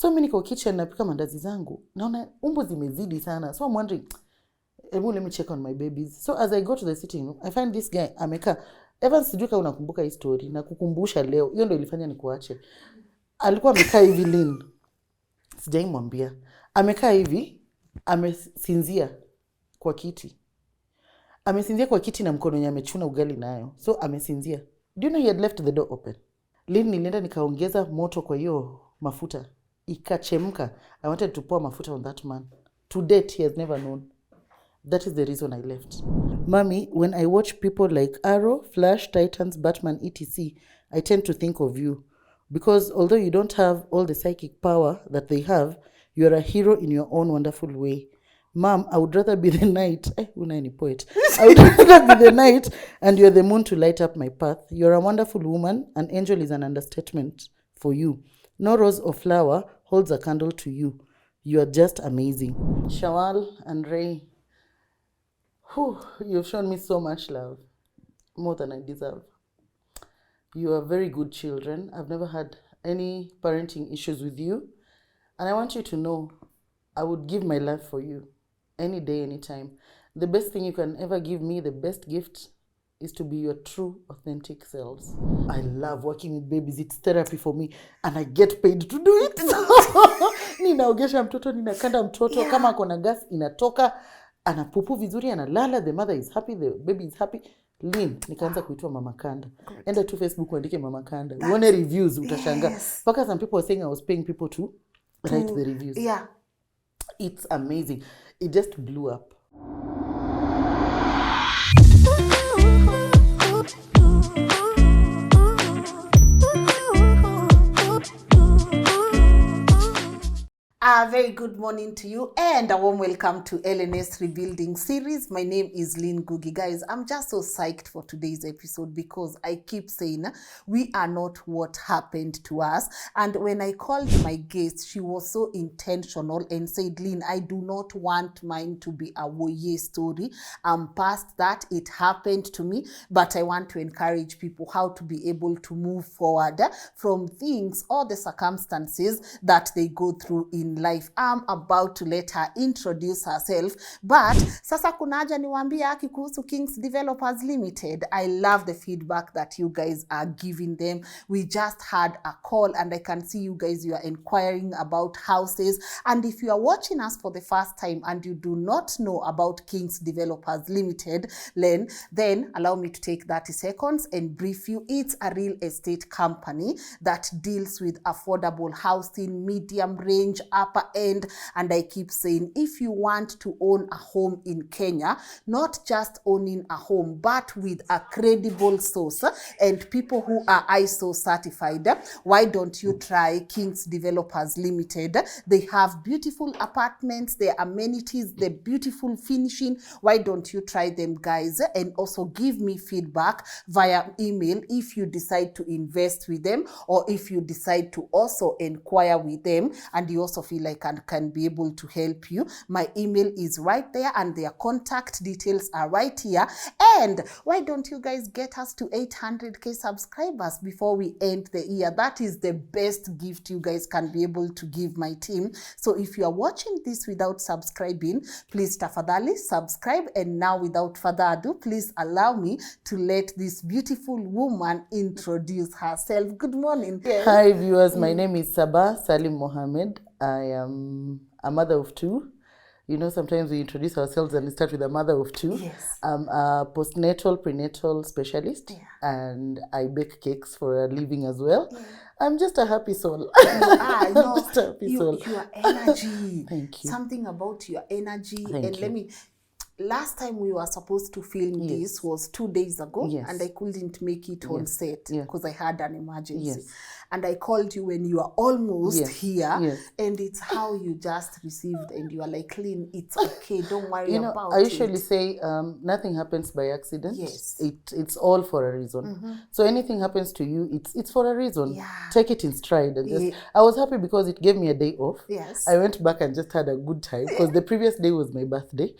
So mimi niko kitchen napika mandazi zangu. Naona umbo zimezidi sana. So I'm wondering, let me check on my babies. So as I go to the sitting room, I find this guy amekaa. Evans, sijui kama unakumbuka hii story na kukumbusha leo. Hiyo ndio ilifanya nikuache. Alikuwa amekaa hivi Lynn. Sijaimwambia. Amekaa hivi, amesinzia kwa kiti. Amesinzia kwa kiti na mkono yenye amechuna ugali nayo. So amesinzia. Do you know he had left the door open? Lynn, nilienda nikaongeza moto kwa hiyo mafuta. Ikachemka. I wanted to pour mafuta on that man. To date, he has never known. That is the reason I left. Mommy, when I watch people like Arrow, Flash, Titans, Batman, etc., I tend to think of you. Because although you don't have all the psychic power that they have, you are a hero in your own wonderful way. Mom, I would rather be the night. Una any poet. I would rather be the night and you're the moon to light up my path. You're a wonderful woman. An angel is an understatement for you. No rose or flower holds a candle to you. You are just amazing. Shawal and Ray, you've shown me so much love. More than I deserve. You are very good children. I've never had any parenting issues with you. And I want you to know, I would give my life for you. Any day, anytime. The best thing you can ever give me, the best gift, is to be your true, authentic selves. I love working with babies. It's therapy for me. And I get paid to do it. Ninaogesha mtoto, ninakanda mtoto. Kama akona gas, inatoka. Anapupu vizuri, analala. The mother is happy, the baby is happy. Lynn, nikaanza kuitwa Mama Kanda. Enda to Facebook uandike Mama Kanda. Uone reviews, utashanga. Because some people were saying I was paying people to write the reviews. Yeah. It's amazing. It just blew up. A very good morning to you and a warm welcome to LNS Rebuilding Series. My name is Lynn Ngugi. Guys, I'm just so psyched for today's episode because I keep saying we are not what happened to us. And when I called my guest, she was so intentional and said, Lynn, I do not want mine to be a woye story. I'm past that. It happened to me, but I want to encourage people how to be able to move forward from things or the circumstances that they go through in life. I'm about to let her introduce herself, but sasa kunaja niwaambia haki kuhusu Kings Developers Limited. I love the feedback that you guys are giving them. We just had a call and I can see you guys, you are inquiring about houses. And if you are watching us for the first time and you do not know about Kings Developers Limited, then allow me to take 30 seconds and brief you. It's a real estate company that deals with affordable housing, medium range, upper end. And I keep saying, if you want to own a home in Kenya, not just owning a home, but with a credible source and people who are ISO certified, why don't you try Kings Developers Limited? They have beautiful apartments, their amenities, the beautiful finishing. Why don't you try them, guys? And also give me feedback via email if you decide to invest with them or if you decide to also inquire with them and you also feel like I can be able to help you. My email is right there and their contact details are right here. And why don't you guys get us to 800k subscribers before we end the year? That is the best gift you guys can be able to give my team. So if you are watching this without subscribing, please tafadhali subscribe. And now without further ado, please allow me to let this beautiful woman introduce herself. Good morning. Hi viewers, my name is Sabah Salim Mohammed. I am a mother of two. You know, sometimes we introduce ourselves and we start with a mother of two. Yes. I'm a postnatal, prenatal specialist, and I bake cakes for a living as well. Yeah. I'm just a happy soul. I'm just a happy soul. Your energy. Thank you. Something about your energy. Thank you. Last time we were supposed to film this was 2 days ago, and I couldn't make it on set because I had an emergency. And I called you when you are almost here, and it's how you just received, and you are like, Lynn, it's okay, don't worry about it. I usually say nothing happens by accident. Yes. It's all for a reason. So anything happens to you, it's for a reason. Take it in stride. And just, I was happy because it gave me a day off. Yes. I went back and just had a good time because the previous day was my birthday.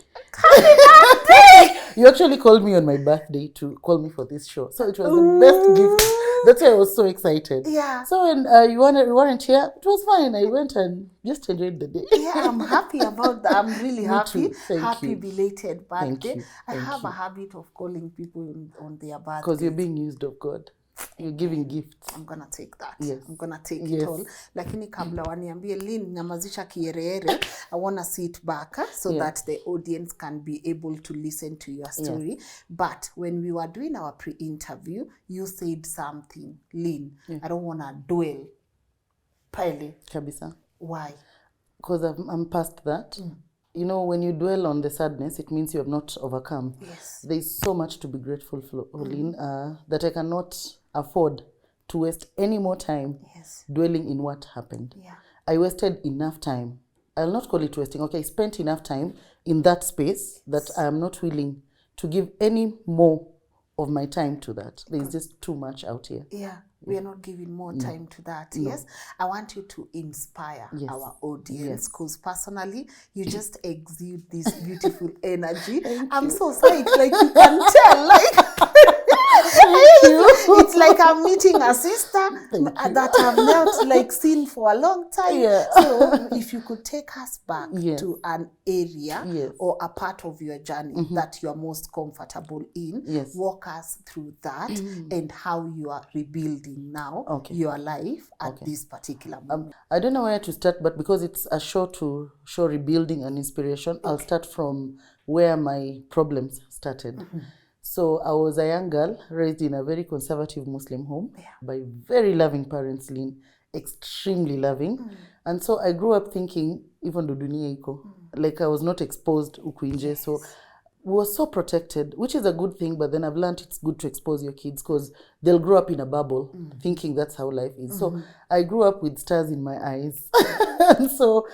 You actually called me on my birthday to call me for this show. So it was the best gift That's why I was so excited. Yeah. So when you weren't here, it was fine. I went and just enjoyed the day. Yeah, I'm happy about that. I'm really Me happy. too. Thank Happy you. belated birthday. you. I Thank have you. a habit of calling people on their birthday. Because you're being used of God. You're giving gifts. I'm gonna take that. Yes. I'm gonna take it Yes. all. Lakini kabla waniambie Lynn nyamazisha kierere, I wanna sit back so that the audience can be able to listen to your story. But when we were doing our pre-interview, you said something, Lynn. I don't wanna dwell. Pile. Kabisa. Why? Because I'm past that. You know, when you dwell on the sadness, it means you have not overcome. Yes. There's so much to be grateful for, Lynn, that I cannot afford to waste any more time dwelling in what happened. Yeah. I wasted enough time. I'll not call it wasting. Okay, I spent enough time in that space that I am not willing to give any more of my time to that. There's just too much out here. Yeah, we are not giving more time to that. No. Yes, I want you to inspire our audience because personally, you just exude this beautiful energy. I'm so psyched, like you can tell, like. It's like I'm meeting a sister that I've not like seen for a long time. Yeah. So if you could take us back to an area or a part of your journey that you're most comfortable in, walk us through that and how you are rebuilding now your life at this particular moment. I don't know where to start, but because it's a show to show rebuilding and inspiration, I'll start from where my problems started. So I was a young girl raised in a very conservative Muslim home by very loving parents, Lynn, extremely loving. And so I grew up thinking, even though dunia iko, like I was not exposed huku nje. So we were so protected, which is a good thing, but then I've learned it's good to expose your kids because they'll grow up in a bubble thinking that's how life is. So I grew up with stars in my eyes. And so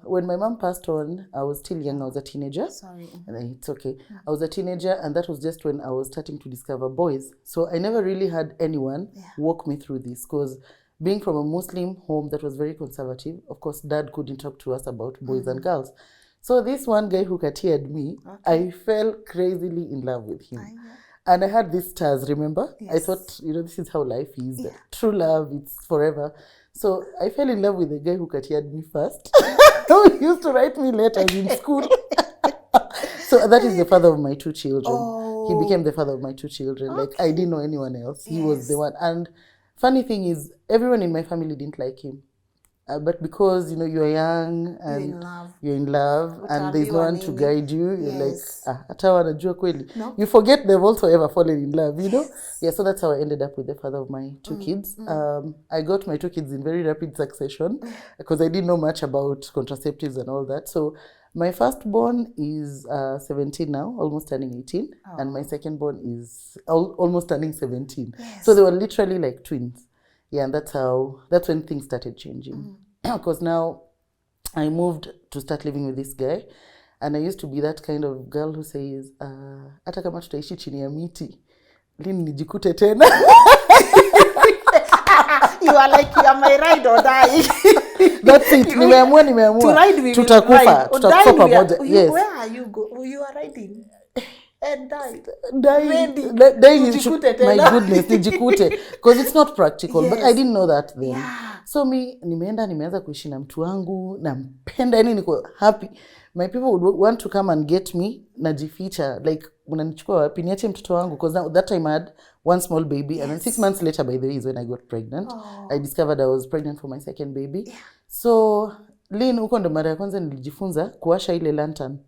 when my mom passed on, I was still young. I was a teenager. Sorry. It's okay. I was a teenager, and that was just when I was starting to discover boys. So I never really had anyone walk me through this because being from a Muslim home that was very conservative, of course, Dad couldn't talk to us about boys and girls. So this one guy who catered me, I fell crazily in love with him. And I had these stars, remember? I thought, this is how life is. True love, it's forever. So I fell in love with the guy who catered me first. He used to write me letters in school. So that is the father of my two children. He became the father of my two children. Like, I didn't know anyone else. He was the one. And funny thing is, everyone in my family didn't like him. But because, you're young and you're in love and there's no one to guide you, you're like, hata wanajua kweli. You forget they've also ever fallen in love, Yeah, so that's how I ended up with the father of my two kids. I got my two kids in very rapid succession because I didn't know much about contraceptives and all that. So my firstborn is 17 now, almost turning 18. And my secondborn is almost turning 17. So they were literally like twins. Yeah, and that's when things started changing. Because now I moved to start living with this guy. And I used to be that kind of girl who says, hata kama tutaishi chini ya miti, Lynn nijikute tena. You are like, you are my ride or die. That's it. Nimeamua. To ride with Tutakufa pamoja. Yes. Where are you go? You are riding. And died. My goodness, nijikute. Because it's not practical. But I didn't know that then. So nimeanza kuishi na mtu wangu, nampenda, yani niko happy. My people would want to come and get me, najificha. Like, unanichukua wapi, niache mtoto wangu. Because now, that time I had one small baby. And then 6 months later, by the way, is when I got pregnant. I discovered I was pregnant for my second baby. So, Lynn, huko ndo mara ya kwanza nilijifunza kuwasha ile lantern.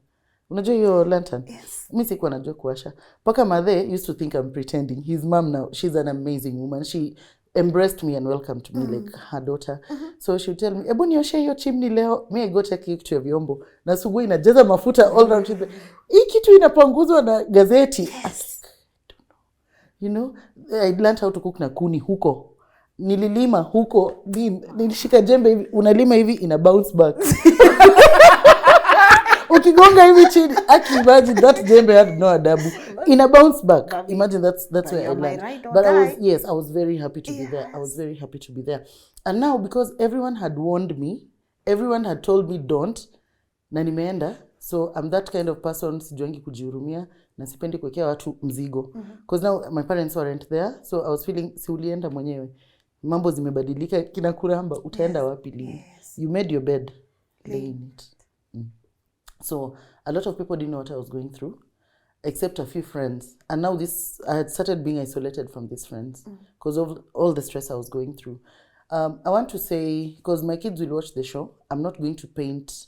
Unajua hiyo lantern? Mimi sikuwa najua kuwasha. Paka mother used to think I'm pretending. His mom now, she's an amazing woman. She embraced me and welcomed me like her daughter. So she would tell me, ebu nioshe hiyo chimney leo. Me, I go take kitu ya vyombo. Na asubuhi inajaza mafuta all around. Hii kitu inapanguzwa na gazeti. I don't know. I learned how to cook na kuni huko. Nililima huko. Nilishika jembe hivi. Unalima hivi ina bounce back. Ukigonga hivi chini, imagine that jembe had no adabu. In a bounce back. Imagine that's where I learned. But I was very happy to be there. I was very happy to be there. And now, because everyone had warned me, everyone had told me don't, na nimeenda. So I'm that kind of person, sijuangi kujihurumia. na sipendi kuwekea watu mzigo. Because now my parents weren't there, so I was feeling si ulienda mwenyewe. Mambo zimebadilika, kina kuramba, utaenda wapi Lynn? You made your bed, lay in it. So a lot of people didn't know what I was going through, except a few friends. And now I had started being isolated from these friends because of all the stress I was going through. I want to say, because my kids will watch the show, I'm not going to paint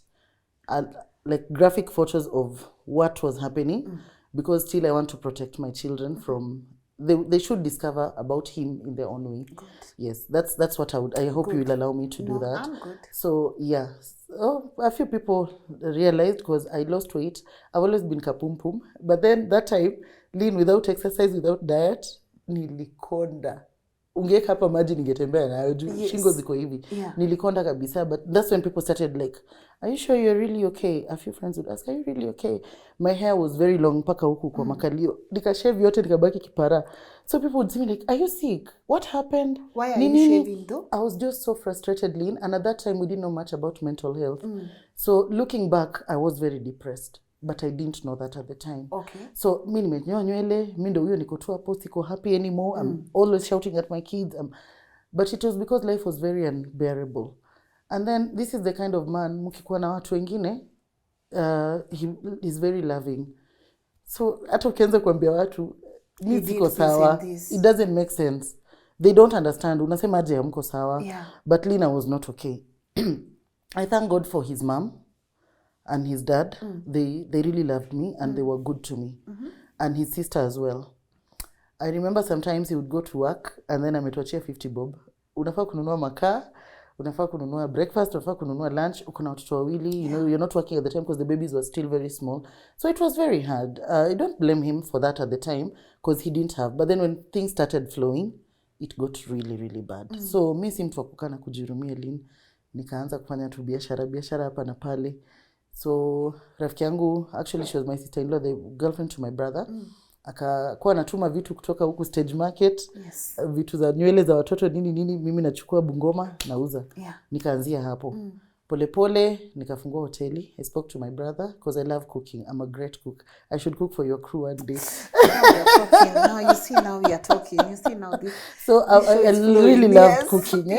like graphic photos of what was happening, because still I want to protect my children from... They should discover about him in their own way. Good. Yes, that's what I hope you will allow me to do that. I'm good. So yeah, a few people realized, because I lost weight. I've always been kapumpum, but then that time, Lynn, without exercise, without diet, nilikonda. Ungeka hapa maji ningetembea nayo juu shingo ziko hivi. Nilikonda kabisa, but that's when people started like, are you sure you're really okay? A few friends would ask, are you really okay? My hair was very long mpaka huku kwa makalio. Nikashave yote nikabaki kipara. So people would say me like, are you sick? What happened? Why are you shaving though? I was just so frustrated, Lynn, and at that time we didn't know much about mental health. So looking back, I was very depressed. But I didn't know that at the time. Okay. So mi nimenyoa nywele, mi ndo huyo niko tu hapo, siko happy anymore. I'm always shouting at my kids. But it was because life was very unbearable. And then this is the kind of man, mkikuwa na watu wengine, he is very loving. So hata ukianza kuambia watu, mi siko sawa, it doesn't make sense. They don't understand. Unasema aje hamko sawa. But Lina was not okay. I thank God for his mom and his dad. They really loved me and they were good to me. And his sister as well. I remember sometimes he would go to work and then ametuachia 50 bob. Unafaa kununua makaa, unafaa kununua breakfast, unafaa kununua lunch, uko na watoto wawili, you know, you're not working at the time because the babies were still very small. So it was very hard. I don't blame him for that at the time because he didn't have. But then when things started flowing, it got really, really bad. So mi si mtu wa kukaa na kujihurumia Lynn. Nikaanza kufanya tu biashara hapa na pale. So rafiki yangu, actually she was my sister-in-law, the girlfriend to my brother. Akakuwa anatuma vitu kutoka huku Stage Market. Vitu za nywele za watoto nini, mimi nachukua Bungoma nauza. Nikaanzia hapo. Pole nikafungua hoteli. I spoke to my brother because I love cooking. I'm a great cook. I should cook for your crew one day. Now you see, now we are talking. You see now this. So I really loved cooking.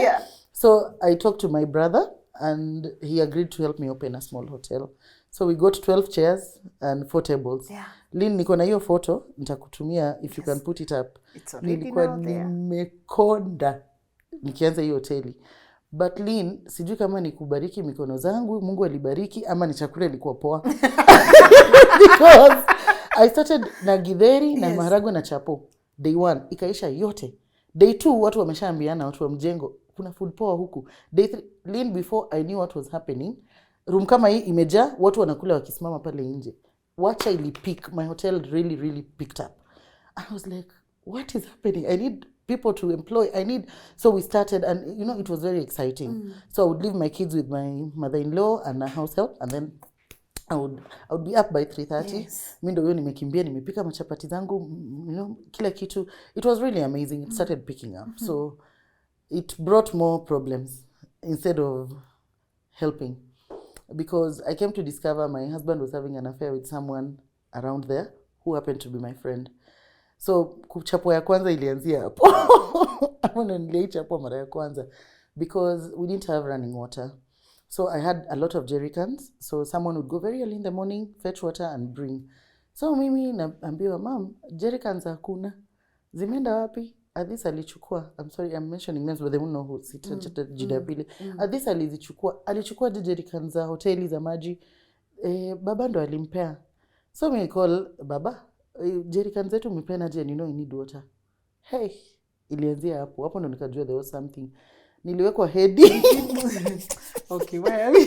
So I talked to my brother and he agreed to help me open a small hotel. So we got 12 chairs and 4 tables. Lynn, niko na hiyo photo, nitakutumia if you can put it up. It's already now there. Nimekonda nikianza hiyo hoteli. But Lynn, sijui kama nikubariki mikono zangu, Mungu alibariki ama ni chakula ilikuwa poa. Because I started na githeri na maharagwe na chapo. Day 1 ikaisha yote. Day 2 watu wameshaambiana, watu wa mjengo, kuna food poa huku. Day 3, Lynn, before I knew what was happening, room kama hii imejaa, watu wanakula wakisimama pale nje. Wacha ilipick, my hotel really picked up. I was like, what is happening? I need people to employ. So we started, and you know, it was very exciting. So I would leave my kids with my mother-in-law and a house help, and then I would be up by 3:30. Mimi ndio nimekimbia, nimepika machapati zangu, you know, kila kitu. It was really amazing. It started picking up. So it brought more problems instead of helping. Because I came to discover my husband was having an affair with someone around there who happened to be my friend. So kuchapo ya kwanza ilianzia hapo. Hapo niliichapo mara ya kwanza because we didn't have running water. So I had a lot of jerrycans. So someone would go very early in the morning, fetch water and bring. So mimi naambiwa, "Mom, jerrycans hakuna. Zimeenda wapi?" Adhis alichukua. I'm sorry, I'm mentioning names, but they won't know who sita jida pili. Adhis alichukua jerrycans za hoteli za maji. Baba ndo alimpea. So me call baba, jerrycans zetu umepea aje, you know I need water. Hey, ilianzia hapo. Hapo ndo nikajua there was something. Niliwekwa hedi. Okay, where are we?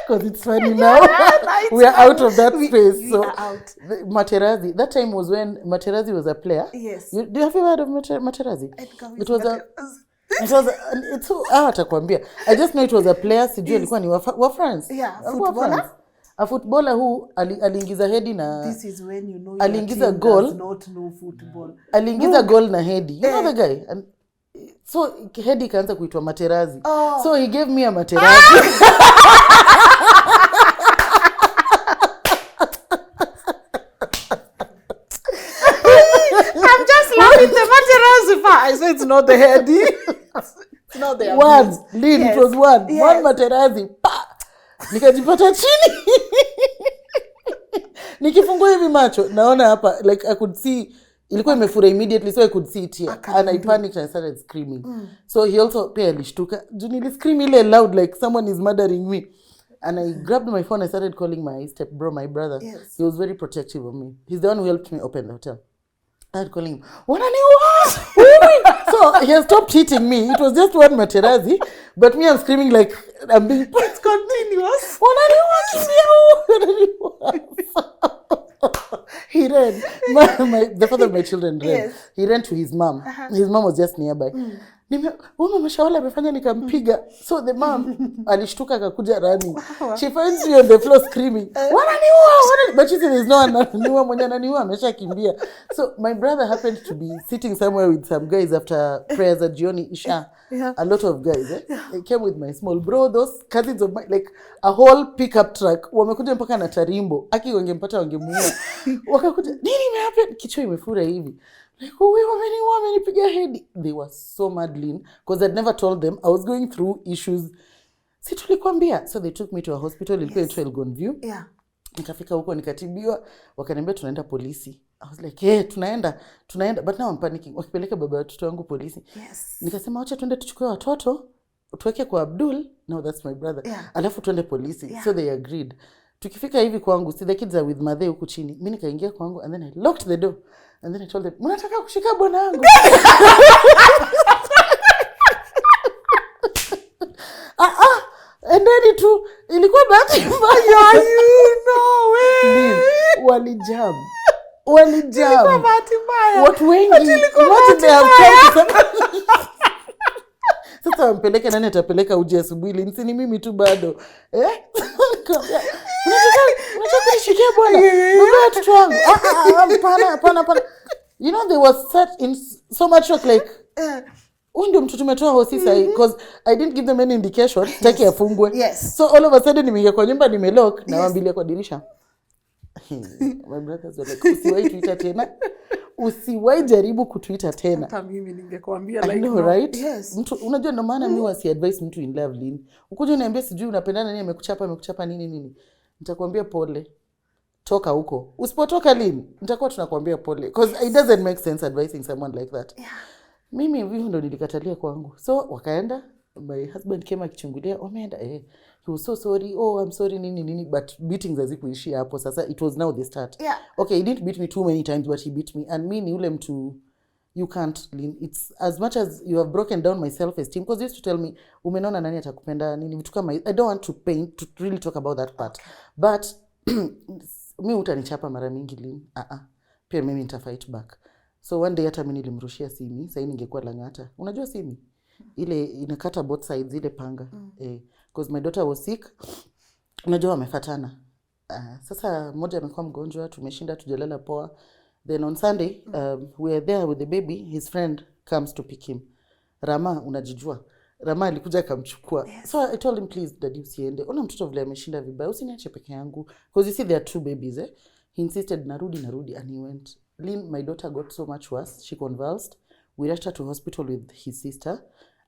Because it's funny now. We are out of that space. We are out. Materazzi. That time was when Materazzi was a player. Yes. Do you have ever heard of Materazzi? It's so atakwambia. I just know it was a player. Sijui alikuwa ni wa France. Yeah, footballer. A footballer who aliingiza hedi na this is when you know aliingiza goal. Does not know football. Aliingiza goal na hedi. You know the guy? And so hedi kaanza kuitwa Materazzi. So he gave me a Materazzi. I swear it's not the head. It's not the One, abuse. Lynn, Yes. it was one. Yes. One materazi. Pa! Nikajipata chini. Nikifungua hivi macho, naona hapa, like I could see, ilikuwa imefura immediately, so I could see it here. And I panicked and I started screaming. So he also pia alishtuka. Nili scream ile loud like someone is murdering me. And I grabbed my phone, I started calling my step bro, my brother. Yes. He was very protective of me. He's the one who helped me open the hotel. I started calling him, Wananiua! So he has stopped hitting me. It was just one materazi. But me, I'm screaming like I'm being... It's continuous. He ran. The father of my children ran. Yes. He ran to his mom. His mom was just nearby. Mama Shawala amefanya nikampiga. So the mom alishtuka akakuja running. She finds me on the floor screaming, Wananiua! But she said there's no one ananiua, mwenye ananiua ameshakimbia. So my brother happened to be sitting somewhere with some guys after prayers at Jioni Isha. Yeah. A lot of guys. I came with my small bro, those cousins of mine, like a whole pickup truck. Wamekuja mpaka na tarimbo. Aki wangempata wangemuua. Wakakuja, nini imehappen? Kichwa imefura hivi. Like, wamenipiga head. They were so mad, Lynn, because I'd never told them I was going through issues. Si tulikwambia. So they took me to a hospital. Ilikuwa inaitwa Elgon View. Yeah. Nikafika huko nikatibiwa. Wakaniambia tunaenda polisi. I was like, hey, tunaenda. But now I'm panicking. Wakipeleka baba watoto wangu polisi. Yes. Nikasema wacha tuende tuchukue watoto. Tuweke kwa Abdul. No, that's my brother. Yeah. Alafu tuende polisi. Yeah. So they agreed. Tukifika hivi kwangu, see the kids are with Mathe huku chini. Mimi nikaingia kwangu and then I locked the door. And then I told them, mnataka kushika bwana wangu? And then ilikuwa bahati mbaya. You know way. Walijam. Ilikuwa bahati mbaya. Watu wengi. What they have come. Sasa wampeleke nani atapeleka uji asubuhi? Linsi ni mimi tu bado. Unataka kunishikia bwana? Baba watoto wangu. Hapana. You know, they was set in so much shock like, ndio mtu tumetoa hosi sahi, because I didn't give them any indication. Take afungwe. Yes. So all of a sudden nimeingia kwa nyumba nimelock na waambilia kwa dirisha. My brothers were like, usiwahi tuita tena. Usiwahi jaribu kutuita tena. Hata mimi ningekwambia like, I know, right? Yes. Mtu unajua ndo maana mimi wasi advise mtu in love, Lynn. Ukuje uniambie sijui unapendana nini, amekuchapa nini. Nitakwambia pole. Toka huko. Usipotoka, Lynn, nitakuwa tunakwambia pole, because it doesn't make sense advising someone like that. Yeah. Mimi hivi ndo nilikatalia kwangu. So wakaenda, my husband came akichungulia, wameenda he was so sorry, I'm sorry nini, but beatings hazikuishia hapo. Sasa it was now the start. Yeah. Okay, he didn't beat me too many times, but he beat me, and me ni ule mtu you can't, Lynn. It's as much as you have broken down my self-esteem, because you used to tell me umenona nani atakupenda nini vitu kama. I don't want to really talk about that part. Okay. But mimi utanichapa mara mingi, Lynn. Pia mimi nita fight back. So one day hata mimi nilimrushia simi, sasa ningekuwa Lang'ata. Unajua simi? Ile inakata both sides ile panga. Because my daughter was sick. Unajua wamefatana. Sasa mmoja amekuwa mgonjwa, tumeshinda tujalala poa. Then on Sunday, we are there with the baby. His friend comes to pick him. Rama, unajijua. Rama alikuja akamchukua. Yes. So I told him, please daddy usiende. Ona mtoto vile ameshinda vibaya, usiniache peke yangu. Because you see there are two babies, He insisted narudi and he went. Lynn, my daughter got so much worse. She convulsed. We rushed her to hospital with his sister.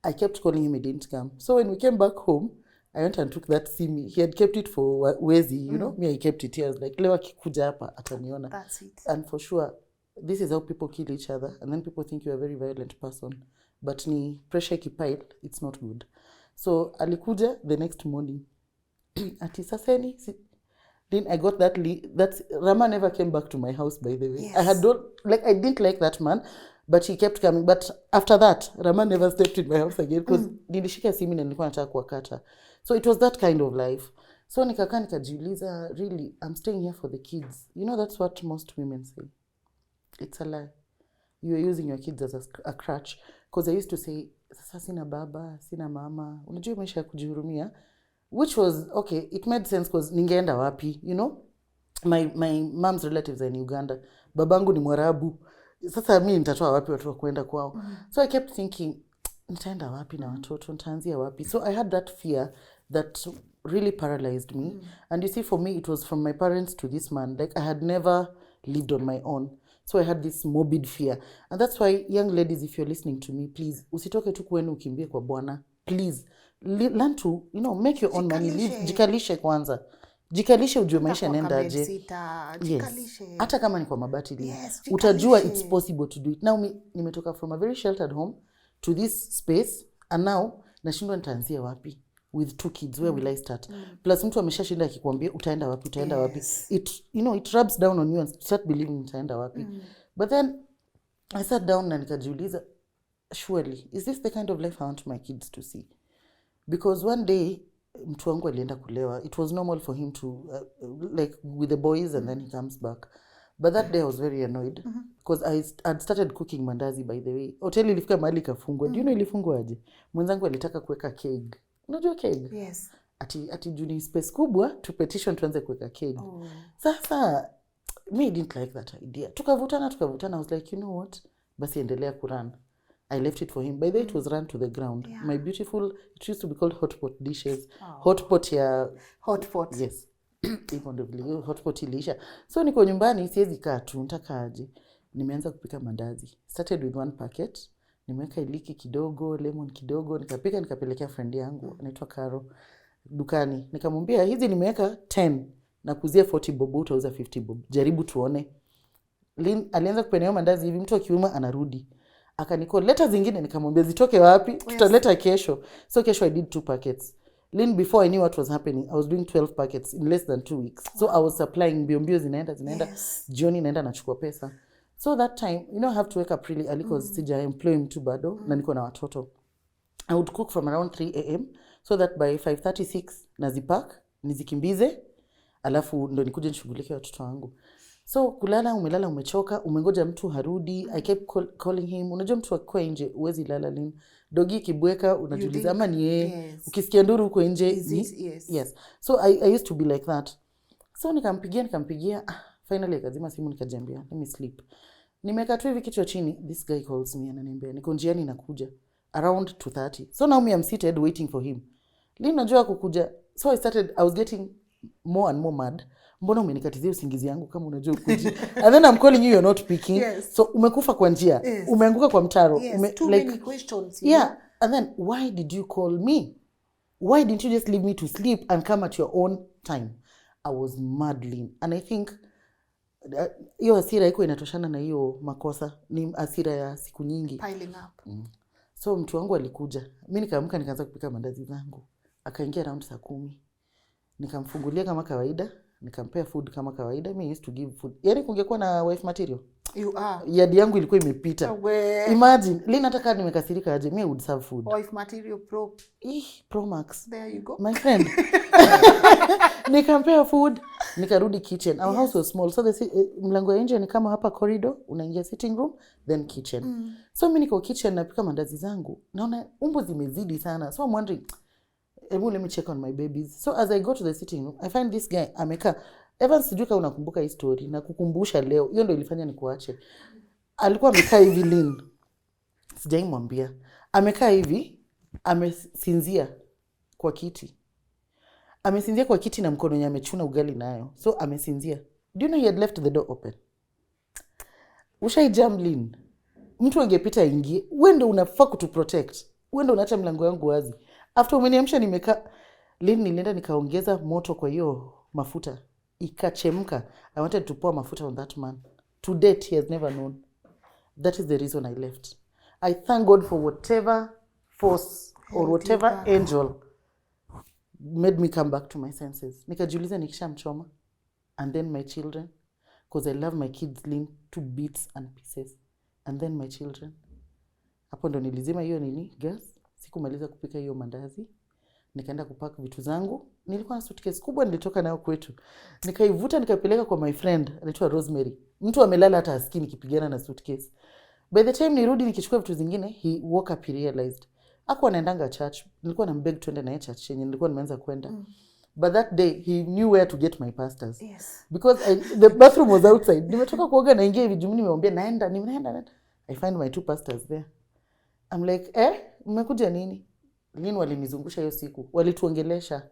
I kept calling him, he didn't come. So when we came back home, I went and took that simi. He had kept it for Wezi, you know. Me, I kept it here. I was like, lewa kikuja hapa ataniona. That's it. And for sure, this is how people kill each other. And then people think you're a very violent person. But ni pressure kipile, it's not good. So alikuja the next morning. Ati saseni. Then I got that Rama never came back to my house, by the way. Yes. I didn't like that man, but he kept coming. But after that, Rama never stepped in my house again, because nilishika simu na nilikuwa nataka kuwakata. So it was that kind of life. So nikakaa nikajiuliza, really, I'm staying here for the kids. You know, that's what most women say. It's a lie. You are using your kids as a crutch. Because I used to say, sasa sina baba, sina mama. Unajua maisha ya kujihurumia. Which was, okay, it made sense because ningeenda wapi, you know? My mom's relatives are in Uganda. Babangu ni Mwarabu. Sasa mimi nitatoa wapi watu wa kwenda kwao? So I kept thinking, nitaenda wapi na watoto? Nitaanzia wapi? So I had that fear that really paralyzed me. And you see, for me, it was from my parents to this man. Like, I had never lived on my own. So I had this morbid fear. And that's why, young ladies, if you're listening to me, please, usitoke tu kwenu ukimbie kwa bwana. Please, learn to, make your own money. Jikalishe kwanza. Jikalishe ujue maisha nenda aje. Yes. Hata kama ni kwa mabati. Yes, utajua it's possible to do it. Now, nimetoka from a very sheltered home to this space. And now, nashindwa nitaanzia wapi? With 2 kids, where will I start? Plus mtu ameshashinda akikwambia utaenda wapi. It rubs down on you and start believing utaenda wapi. But then I sat down na nikajiuliza, surely is this the kind of life I want my kids to see? Because one day mtu wangu alienda kulewa. It was normal for him to like with the boys and then he comes back. But that day I was very annoyed because I had started cooking mandazi, by the way. Hoteli ilifika mahali kafungwa. Do you know ilifungwa aje? Mwenzangu alitaka kuweka keg. Unajua keg? Yes. Ati juni space kubwa to petition tuanze kuweka keg. Sasa me didn't like that idea. Tukavutana. I was like, you know what? Basi endelea kurun. I left it for him. By the way, it was run to the ground. Yeah. My beautiful, it used to be called hot pot dishes. Hot pot ya... Hot pot. Yes. Hot pot ilisha. So niko nyumbani, siwezi kaa tu, nitaka aje. Nimeanza kupika mandazi. Started with 1 packet. Nimeweka iliki kidogo, lemon kidogo, nikapika nikapelekea friend yangu, anaitwa Caro, dukani. Nikamwambia hizi nimeweka 10 na kuzia 40 bob, utauza 50 bob. Jaribu tuone. Lynn alianza kupenea mandazi hivi, mtu akiuma anarudi. Akaniko leta zingine, nikamwambia zitoke wapi? Tutaleta kesho. So kesho I did 2 packets. Lynn, before I knew what was happening, I was doing 12 packets in less than 2 weeks. So I was supplying mbio zinaenda. Yes. Jioni naenda nachukua pesa. So that time, I have to wake up really early because sija employ mtu bado na niko na watoto. I would cook from around 3 a.m. so that by 5:36 nazipack, nizikimbize, alafu ndo nikuje nishughulike watoto wangu. So kulala, umelala umechoka, umengoja mtu harudi. I kept calling him. Unajua mtu akikuwa nje uwezi lala Lynn. Dogi kibweka unajiuliza ama ni yeye. Yes. Ukisikia nduru uko nje. Yes. So I used to be like that. So nikampigia. Finally akazima simu, nikajiambia let me sleep. Nimeka tu hivi kichwa chini, this guy calls me ananiambia niko njiani nakuja around 2:30. So now I'm seated waiting for him. Lynn najua kukuja. So I was getting more and more mad. Mbona umenikatizia usingizi yangu kama unajua ukuji? And then I'm calling you, you're not picking. Yes. So umekufa kwa njia. Yes. Umeanguka kwa mtaro. Yes. Too many questions. Yeah. And then why did you call me? Why didn't you just leave me to sleep and come at your own time? I was mad, Lynn. And I think hiyo hasira iko inatoshana na hiyo makosa. Ni hasira ya siku nyingi. Piling up. So mtu wangu alikuja. Mimi nikaamka nikaanza kupika mandazi zangu. Akaingia around 10:00. Nikamfungulia kama kawaida. Nikampea food kama kawaida. Me used to give food. Yaani kungekuwa na wife material. You are. Yadi yangu ilikuwa imepita. Imagine, Lynn nataka nimekasirika aje, me would serve food. Wife material pro. Pro max. There you go. My friend. Nikampea food, nikarudi kitchen. Our house was small. So mlango ya nje ni kama hapa corridor, unaingia sitting room, then kitchen. So mimi niko kitchen napika mandazi zangu. Naona umbo zimezidi sana. So I'm wondering, let me check on my babies. So as I go to the sitting room, I find this guy amekaa. Evans, sijui kama unakumbuka hii story na kukumbusha leo. Hiyo ndio ilifanya nikuache. Alikuwa amekaa hivi Lynn. Sijaimwambia. Amekaa hivi, amesinzia kwa kiti. Amesinzia kwa kiti na mkono yake amechuna ugali nayo. So amesinzia. Do you know he had left the door open? Ushaijam Lynn. Mtu angepita ingie. Wewe ndio unafaa kutu protect. Wewe ndio unaacha mlango wangu wazi. After umeniamsha nimekaa, Lynn nilienda nikaongeza moto kwa hiyo mafuta. Ikachemka. I wanted to pour mafuta on that man. To date, he has never known. That is the reason I left. I thank God for whatever force or whatever angel made me come back to my senses. Nikajiuliza nikishamchoma. And then my children. Because I love my kids, Lynn, to bits and pieces. And then my children. Hapo ndo nilizima hiyo gas. Sikumaliza kupika hiyo mandazi. Nikaenda kupack vitu zangu. Nilikuwa na suitcase kubwa nilitoka nayo kwetu. Nikaivuta nikapeleka kwa my friend, anaitwa Rosemary. Mtu amelala hata asikii nikipigana na suitcase. By the time nirudi nikichukua vitu zingine, he woke up, he realized. Hakuwa anaendanga church. Nilikuwa nambeg twende naye church yenye nilikuwa nimeanza kwenda. But that day he knew where to get my pastors. Yes. Because the bathroom was outside. Nimetoka kuoga naingia hivi juu nimemwambia naenda. I find my 2 pastors there. I'm like, mmekuja nini? Lynn walinizungusha hiyo siku. Walituongelesha.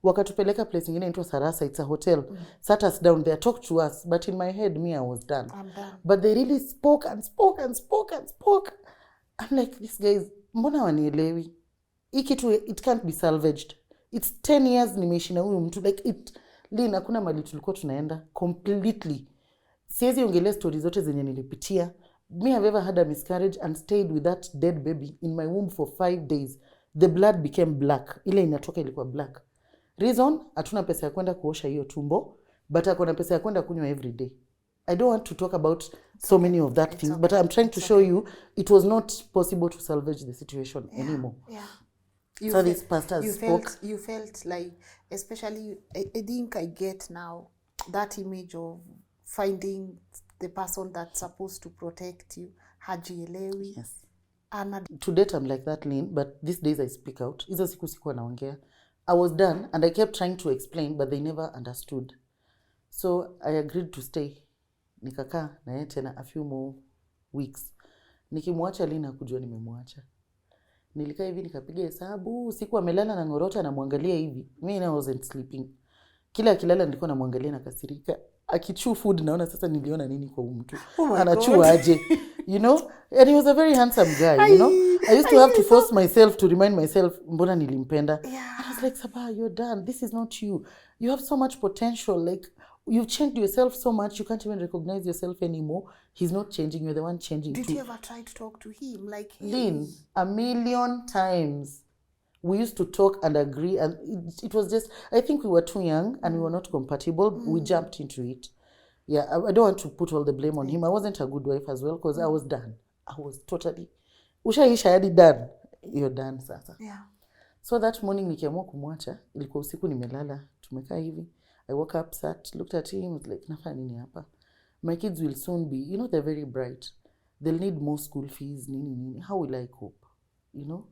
wakatupeleka place ingine inaitwa Sarasa, it's a hotel. Sat us down there, talked to us, but in my head me I was done. I'm done. But they really spoke and spoke and spoke and spoke. I'm like, these guys, mbona wanielewi? Hii kitu, it can't be salvaged. It's 10 years nimeishi na huyu mtu, like Lynn, hakuna mali tulikuwa tunaenda completely. Siwezi ongelea stories zote zenye nilipitia. Me have ever had a miscarriage and stayed with that dead baby in my womb for 5 days. The blood became black. Ile inatoka ilikuwa black. Reason, hatuna pesa ya kwenda kuosha hiyo tumbo, but akona pesa ya kwenda kunywa every day. I don't want to talk about so many of that things, but I'm trying to show you it was not possible to salvage the situation anymore. Yeah. So these pastors spoke. You felt like, especially, I think I get now that image of finding the person that's supposed to protect you, hajielewi. Yes. To date I'm like that, Lynn, but these days I speak out. Hizo siku sikuwa naongea. I was done and I kept trying to explain, but they never understood. So I agreed to stay. Nikakaa na yeye tena a few more weeks. Nikimwacha Lynn hakujua nimemwacha. Nilikaa hivi nikapiga hesabu, siku amelala na ngorota na muangalia hivi. Me I wasn't sleeping. Kila akilala nilikuwa namwangalia na kasirika. Akichew food naona sasa niliona nini kwa mtu. Anachew aje. You know? And he was a very handsome guy, you know? I used to have to force myself to remind myself mbona nilimpenda. Yeah. I was like, Sabah, you're done. This is not you. You have so much potential. Like, you've changed yourself so much, you can't even recognize yourself anymore. He's not changing, you're the one changing. Did you ever try to talk to him? Like, Lynn, a million times. We used to talk and agree, and it was just, I think we were too young and we were not compatible. We jumped into it. Yeah, I don't want to put all the blame on him. I wasn't a good wife as well because I was done. I was totally, ushaisha yadi done. You're done sasa. Yeah. So that morning nikiamua kumwacha, ilikuwa usiku nimelala, tumekaa hivi. I woke up, sat, looked at him, was like, nafanya nini hapa? My kids will soon be, you know, they're very bright. They'll need more school fees, nini. How will I cope? You know?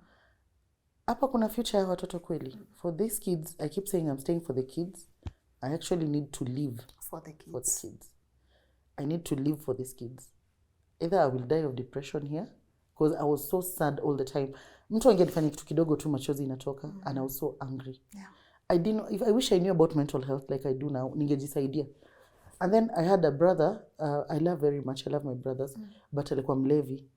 Hapa kuna future ya watoto kweli. For these kids, I keep saying I'm staying for the kids. I actually need to live For the kids. for the kids. I need to live for these kids. Either I will die of depression here, because I was so sad all the time. Mtu angenifanya kitu kidogo tu machozi inatoka, and I was so angry. Yeah. I didn't know, if I wish I knew about mental health like I do now, ningejisaidia. And then I had a brother, I love very much, I love my brothers, but alikuwa mlevi.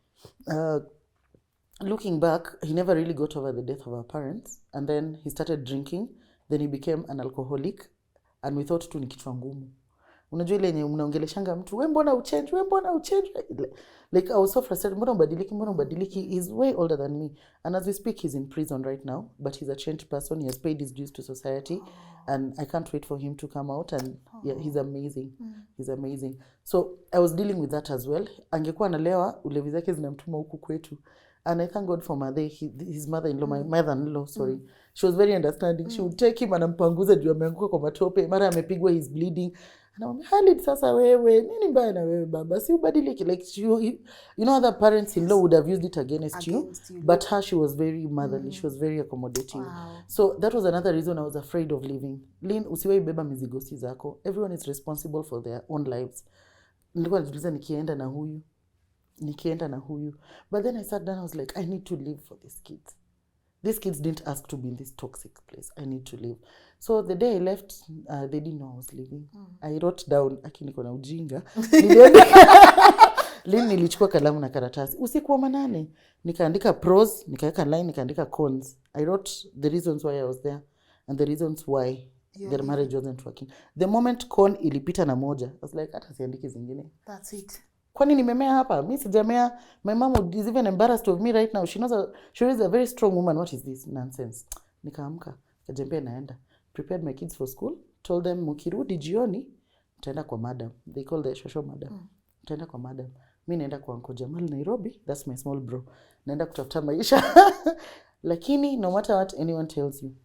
Looking back, he never really got over the death of our parents, and then he started drinking, then he became an alcoholic, and we thought tu ni kichwa ngumu. Unajua ile yenye mnaongeleshanga mtu, we mbona uchange. Like I was so frustrated, mbona ubadiliki. He's way older than me, and as we speak he's in prison right now, but he's a changed person. He has paid his dues to society, and I can't wait for him to come out, and yeah, he's amazing. He's amazing. So I was dealing with that as well. Angekuwa analewa, ulevi zake zinamtuma huku kwetu. And I thank God for his mother-in-law, my mother-in-law, sorry. She was very understanding. She would take him and ampanguza juu ameanguka kwa matope. Mara amepigwa, he's bleeding. And I'm like, Halid, sasa wewe, nini mbaya na wewe baba? Si ubadiliki. Like, you know, other parents-in-law would have used it against you. But her, she was very motherly. She was very accommodating. Wow. So that was another reason I was afraid of leaving. Lynn, usiwahi beba mizigo si zako. Everyone is responsible for their own lives. Nilikuwa najiuliza nikienda na huyu. But then I sat down, I was like, I need to live for these kids. These kids didn't ask to be in this toxic place. I need to live. So the day I left, they didn't know I was leaving. I wrote down, niko na ujinga. Lynn, nilichukua kalamu na karatasi. Usiku wa manane. Nikaandika pros, nikaweka line, nikaandika cons. I wrote the reasons why I was there and the reasons why their marriage wasn't working. The moment con ilipita na moja, I was like, hata siandiki zingine. That's it. Kwani nimemea hapa? Mimi sijamea. My mom is even embarrassed of me right now. She is a very strong woman. What is this nonsense? Nikaamka, kajembea naenda. Prepared my kids for school. Told them, mukirudi jioni, mtaenda kwa madam. They call the shosho madam. Mtaenda kwa madam. Mimi naenda kwa Uncle Jamal Nairobi. That's my small bro. Naenda kutafuta maisha. Lakini no matter what anyone tells you,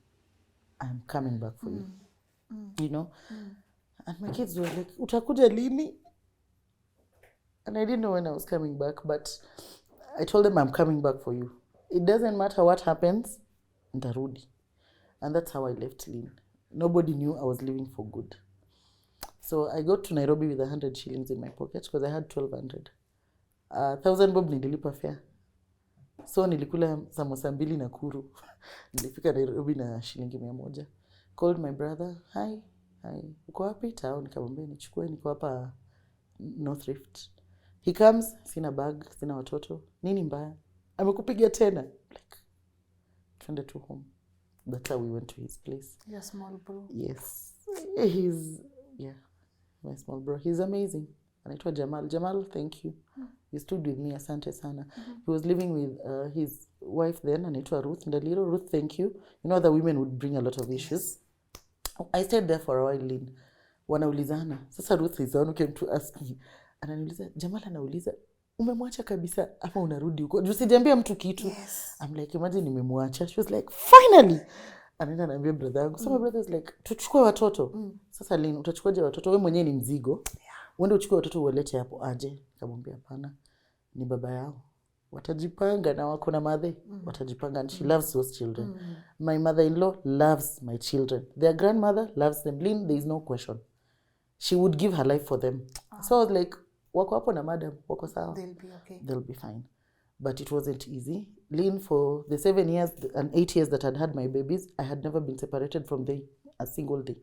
I'm coming back for you. You know? And my kids were like, utakuja lini? And I didn't know when I was coming back, but I told them I'm coming back for you. It doesn't matter what happens, ntarudi. And that's how I left Lynn. Nobody knew I was leaving for good. So I got to Nairobi with 100 shillings in my pocket because I had 1,200. 1,000 bob nililipa fare. So nilikula samosa mbili na kuru. Nilifika Nairobi na shilingi 100. Called my brother, hi, uko wapi? Town. Nikamwambia nichukue, niko hapa North Rift. He comes, sina bag, sina watoto. Nini mbaya? Amekupiga tena. Like, twende to home. That's how we went to his place. Your small bro. Yes. My small bro. He's amazing. Anaitwa Jamal. Jamal, thank you. He stood with me, asante sana. He was living with his wife then, anaitwa Ruth. Ndaliro, Ruth, thank you. You know, the women would bring a lot of issues. I stayed there for a while, Lynn. Wanaulizana. Sasa Ruth is the one who came to ask me. Ananiuliza, Jamal anauliza, umemwacha kabisa ama unarudi huko? Juu sijaambia mtu kitu. Yes. I'm like, imagine nimemwacha. She was like, finally. Anaenda naambia brother yangu. So my brother is like, tuchukue watoto. Sasa Lynn, utachukuaje watoto? Wewe mwenyewe ni mzigo. Uende uchukue watoto uwalete hapo aje. Nikamwambia hapana. Ni baba yao. Watajipanga na wako na madhe. Watajipanga and she loves those children. My mother-in-law loves my children. Their grandmother loves them. Lynn, there is no question. She would give her life for them. So I was like, wako hapo na madam, wako sawa. They'll be okay. They'll be fine. But it wasn't easy. Lynn, for the 7 years and 8 years that I'd had my babies, I had never been separated from them a single day.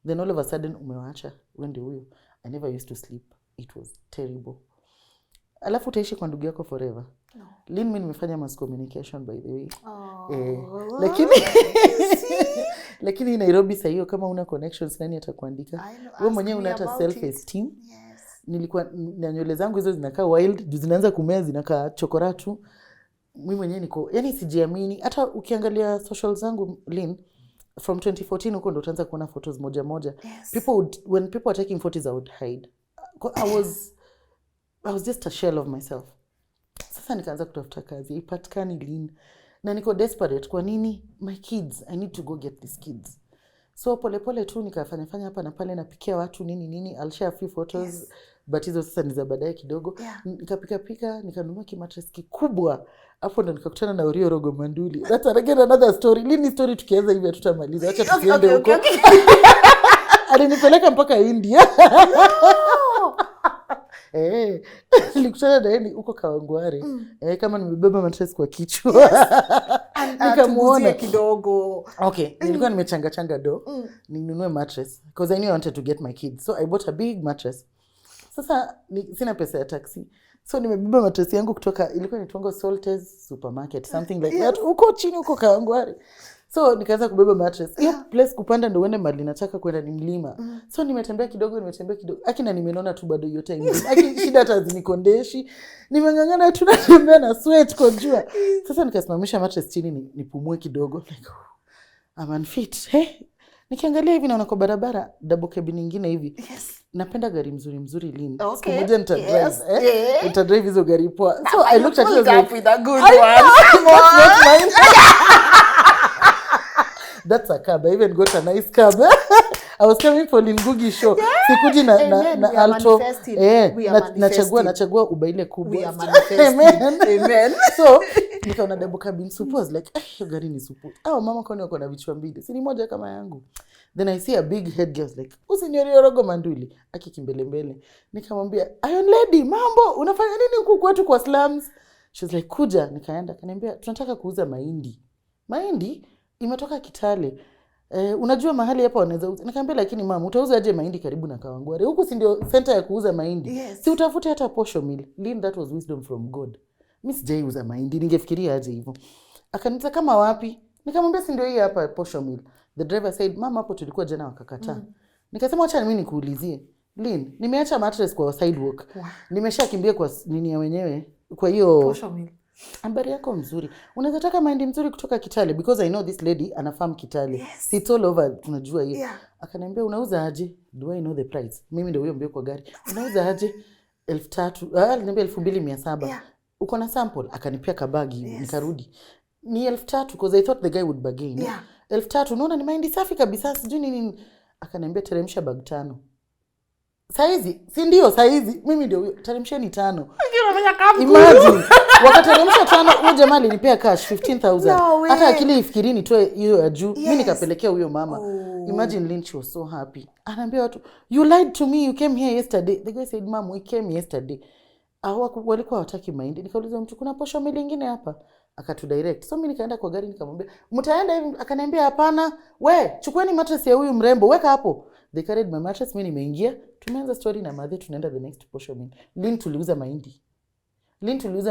Then all of a sudden, umewacha, wende huyo. I never used to sleep. It was terrible. Alafu utaishi kwa ndugu yako forever. No. Lynn, mimi nimefanya mass communication by the way. Lakini Nairobi saa hiyo kama una connections nani atakuandika? Wewe mwenyewe una hata self esteem. Yes. Nilikuwa na nywele zangu hizo zinakaa wild, zinaanza kumea zinakaa chokoratu. Mimi mwenyewe niko, yani sijiamini. Hata ukiangalia social zangu Lynn, from 2014 huko ndo utaanza kuona photos moja moja. Yes. When people were taking photos I would hide. I was just a shell of myself. Sasa nikaanza kutafuta kazi, ipatikani Lynn. Na niko desperate, kwa nini? My kids, I need to go get these kids. So pole tu nikafanya hapa na pale, napikia watu nini, I'll share a few photos. Yes. But hizo sasa ni za baadaye kidogo. Yeah. Nikapika, nikanunua kimattress kikubwa. Hapo ndo nikakutana na Orio Rogo Manduli. That's again another story. Lini story tukianza hivi tutamaliza. Acha tusiende huko. Alinipeleka mpaka India. Nilikutana na yeye huko Kawangware. Kama nimebeba mattress kwa kichwa. Yes. Nikamuona kidogo. Okay, nilikuwa nimechanga do. Ninunue mattress because I knew I wanted to get my kids. So I bought a big mattress. Sasa sina pesa ya taxi. So nimebeba mattress yangu kutoka, ilikuwa inaitwa Salters Supermarket, something like that. Uko chini huko Kawangware. So nikaanza kubeba mattress. Hiyo place kupanda ndo uende mahali nataka kwenda ni mlima. So nimetembea kidogo. Akina nimeona tu bado hiyo time. Shida hata zinikondeshi. Nimengangana tu natembea na sweat kwa jua. Sasa nikasimamisha mattress chini nipumue kidogo. Like, I'm unfit. Nikiangalia hivi naona kwa barabara double cabin nyingine hivi. Yes. Napenda gari mzuri Lynn. Okay. Siku moja nitadrive. Yes. Nitadrive hizo gari poa. So I looked at it like, with a good one. That's a cab. I even got a nice cab. I was coming for Lynn Ngugi show. Sikuji na alto. Nachagua ubaile kubwa. We are manifesting. Amen. So nikaona double cabin super. I was like, hiyo gari ni super. Mama kwani wako na vichwa mbili. Si ni moja kama yangu. Then I see a big head girl like, "Usi Orio Rogo Manduli." Akikimbele. Nikamwambia, "Iron lady, mambo, unafanya nini huku kwetu kwa slums?" She was like, "Kuja." Nikaenda, kaniambia, "Tunataka kuuza mahindi." Mahindi imetoka Kitale. Unajua mahali hapa wanaweza uza. Nikamwambia, "Lakini mama, utauza aje mahindi karibu na Kawangware? Huku si ndio center ya kuuza mahindi." Yes. Si utafute hata posho mill. Lynn, that was wisdom from God. Mimi sijaiuza mahindi, ningefikiria aje hivyo. Akaniuliza kama wapi? Nikamwambia si ndio hii hapa posho mill. The driver said, "Mama, hapo tulikuwa jana wakakataa." Nikasema acha mimi nikuulizie. Lynn, nimeacha mattress kwa sidewalk. Nimeshakimbia kwa nini ya wenyewe. Kwa hiyo posho mill. Habari yako mzuri. Unaweza taka mahindi mzuri kutoka Kitale because I know this lady anafarm Kitale. Yes. It's all over, tunajua hiyo. Yeah. Akaniambia unauza aje? Do I know the price? Mimi ndio huyo mbio kwa gari. Unauza aje? 3,000. Aliniambia 2,700. Yeah. Uko na sample? Akanipia kabagi. Yes. Nikarudi. Ni 3,000 because I thought the guy would bargain. Yeah. 3,000 unaona ni mahindi safi kabisa, sijui nini. Akaniambia teremsha bag 5. Saizi, si ndio saizi, mimi ndio huyo, teremsheni 5. Imagine, wakateremsha 5, huyo jamaa alinipea cash 15,000. No, hata akili ifikiri nitoe hiyo ya juu. Yes. Mimi nikapelekea huyo mama. Imagine Lynn, she was so happy. Anaambia watu, "You lied to me, you came here yesterday." The guy said, "Mom, we came yesterday." Walikuwa hawataki mahindi. Nikauliza mtu, "Kuna posho mill nyingine hapa?" akatudirect. So mimi nikaenda kwa gari nikamwambia mtaenda hivi, akaniambia hapana, we chukueni mattress ya huyu mrembo weka hapo. They carried my mattress, mimi nimeingia, tumeanza story na mother, tunaenda the next portion. Lynn tuliuza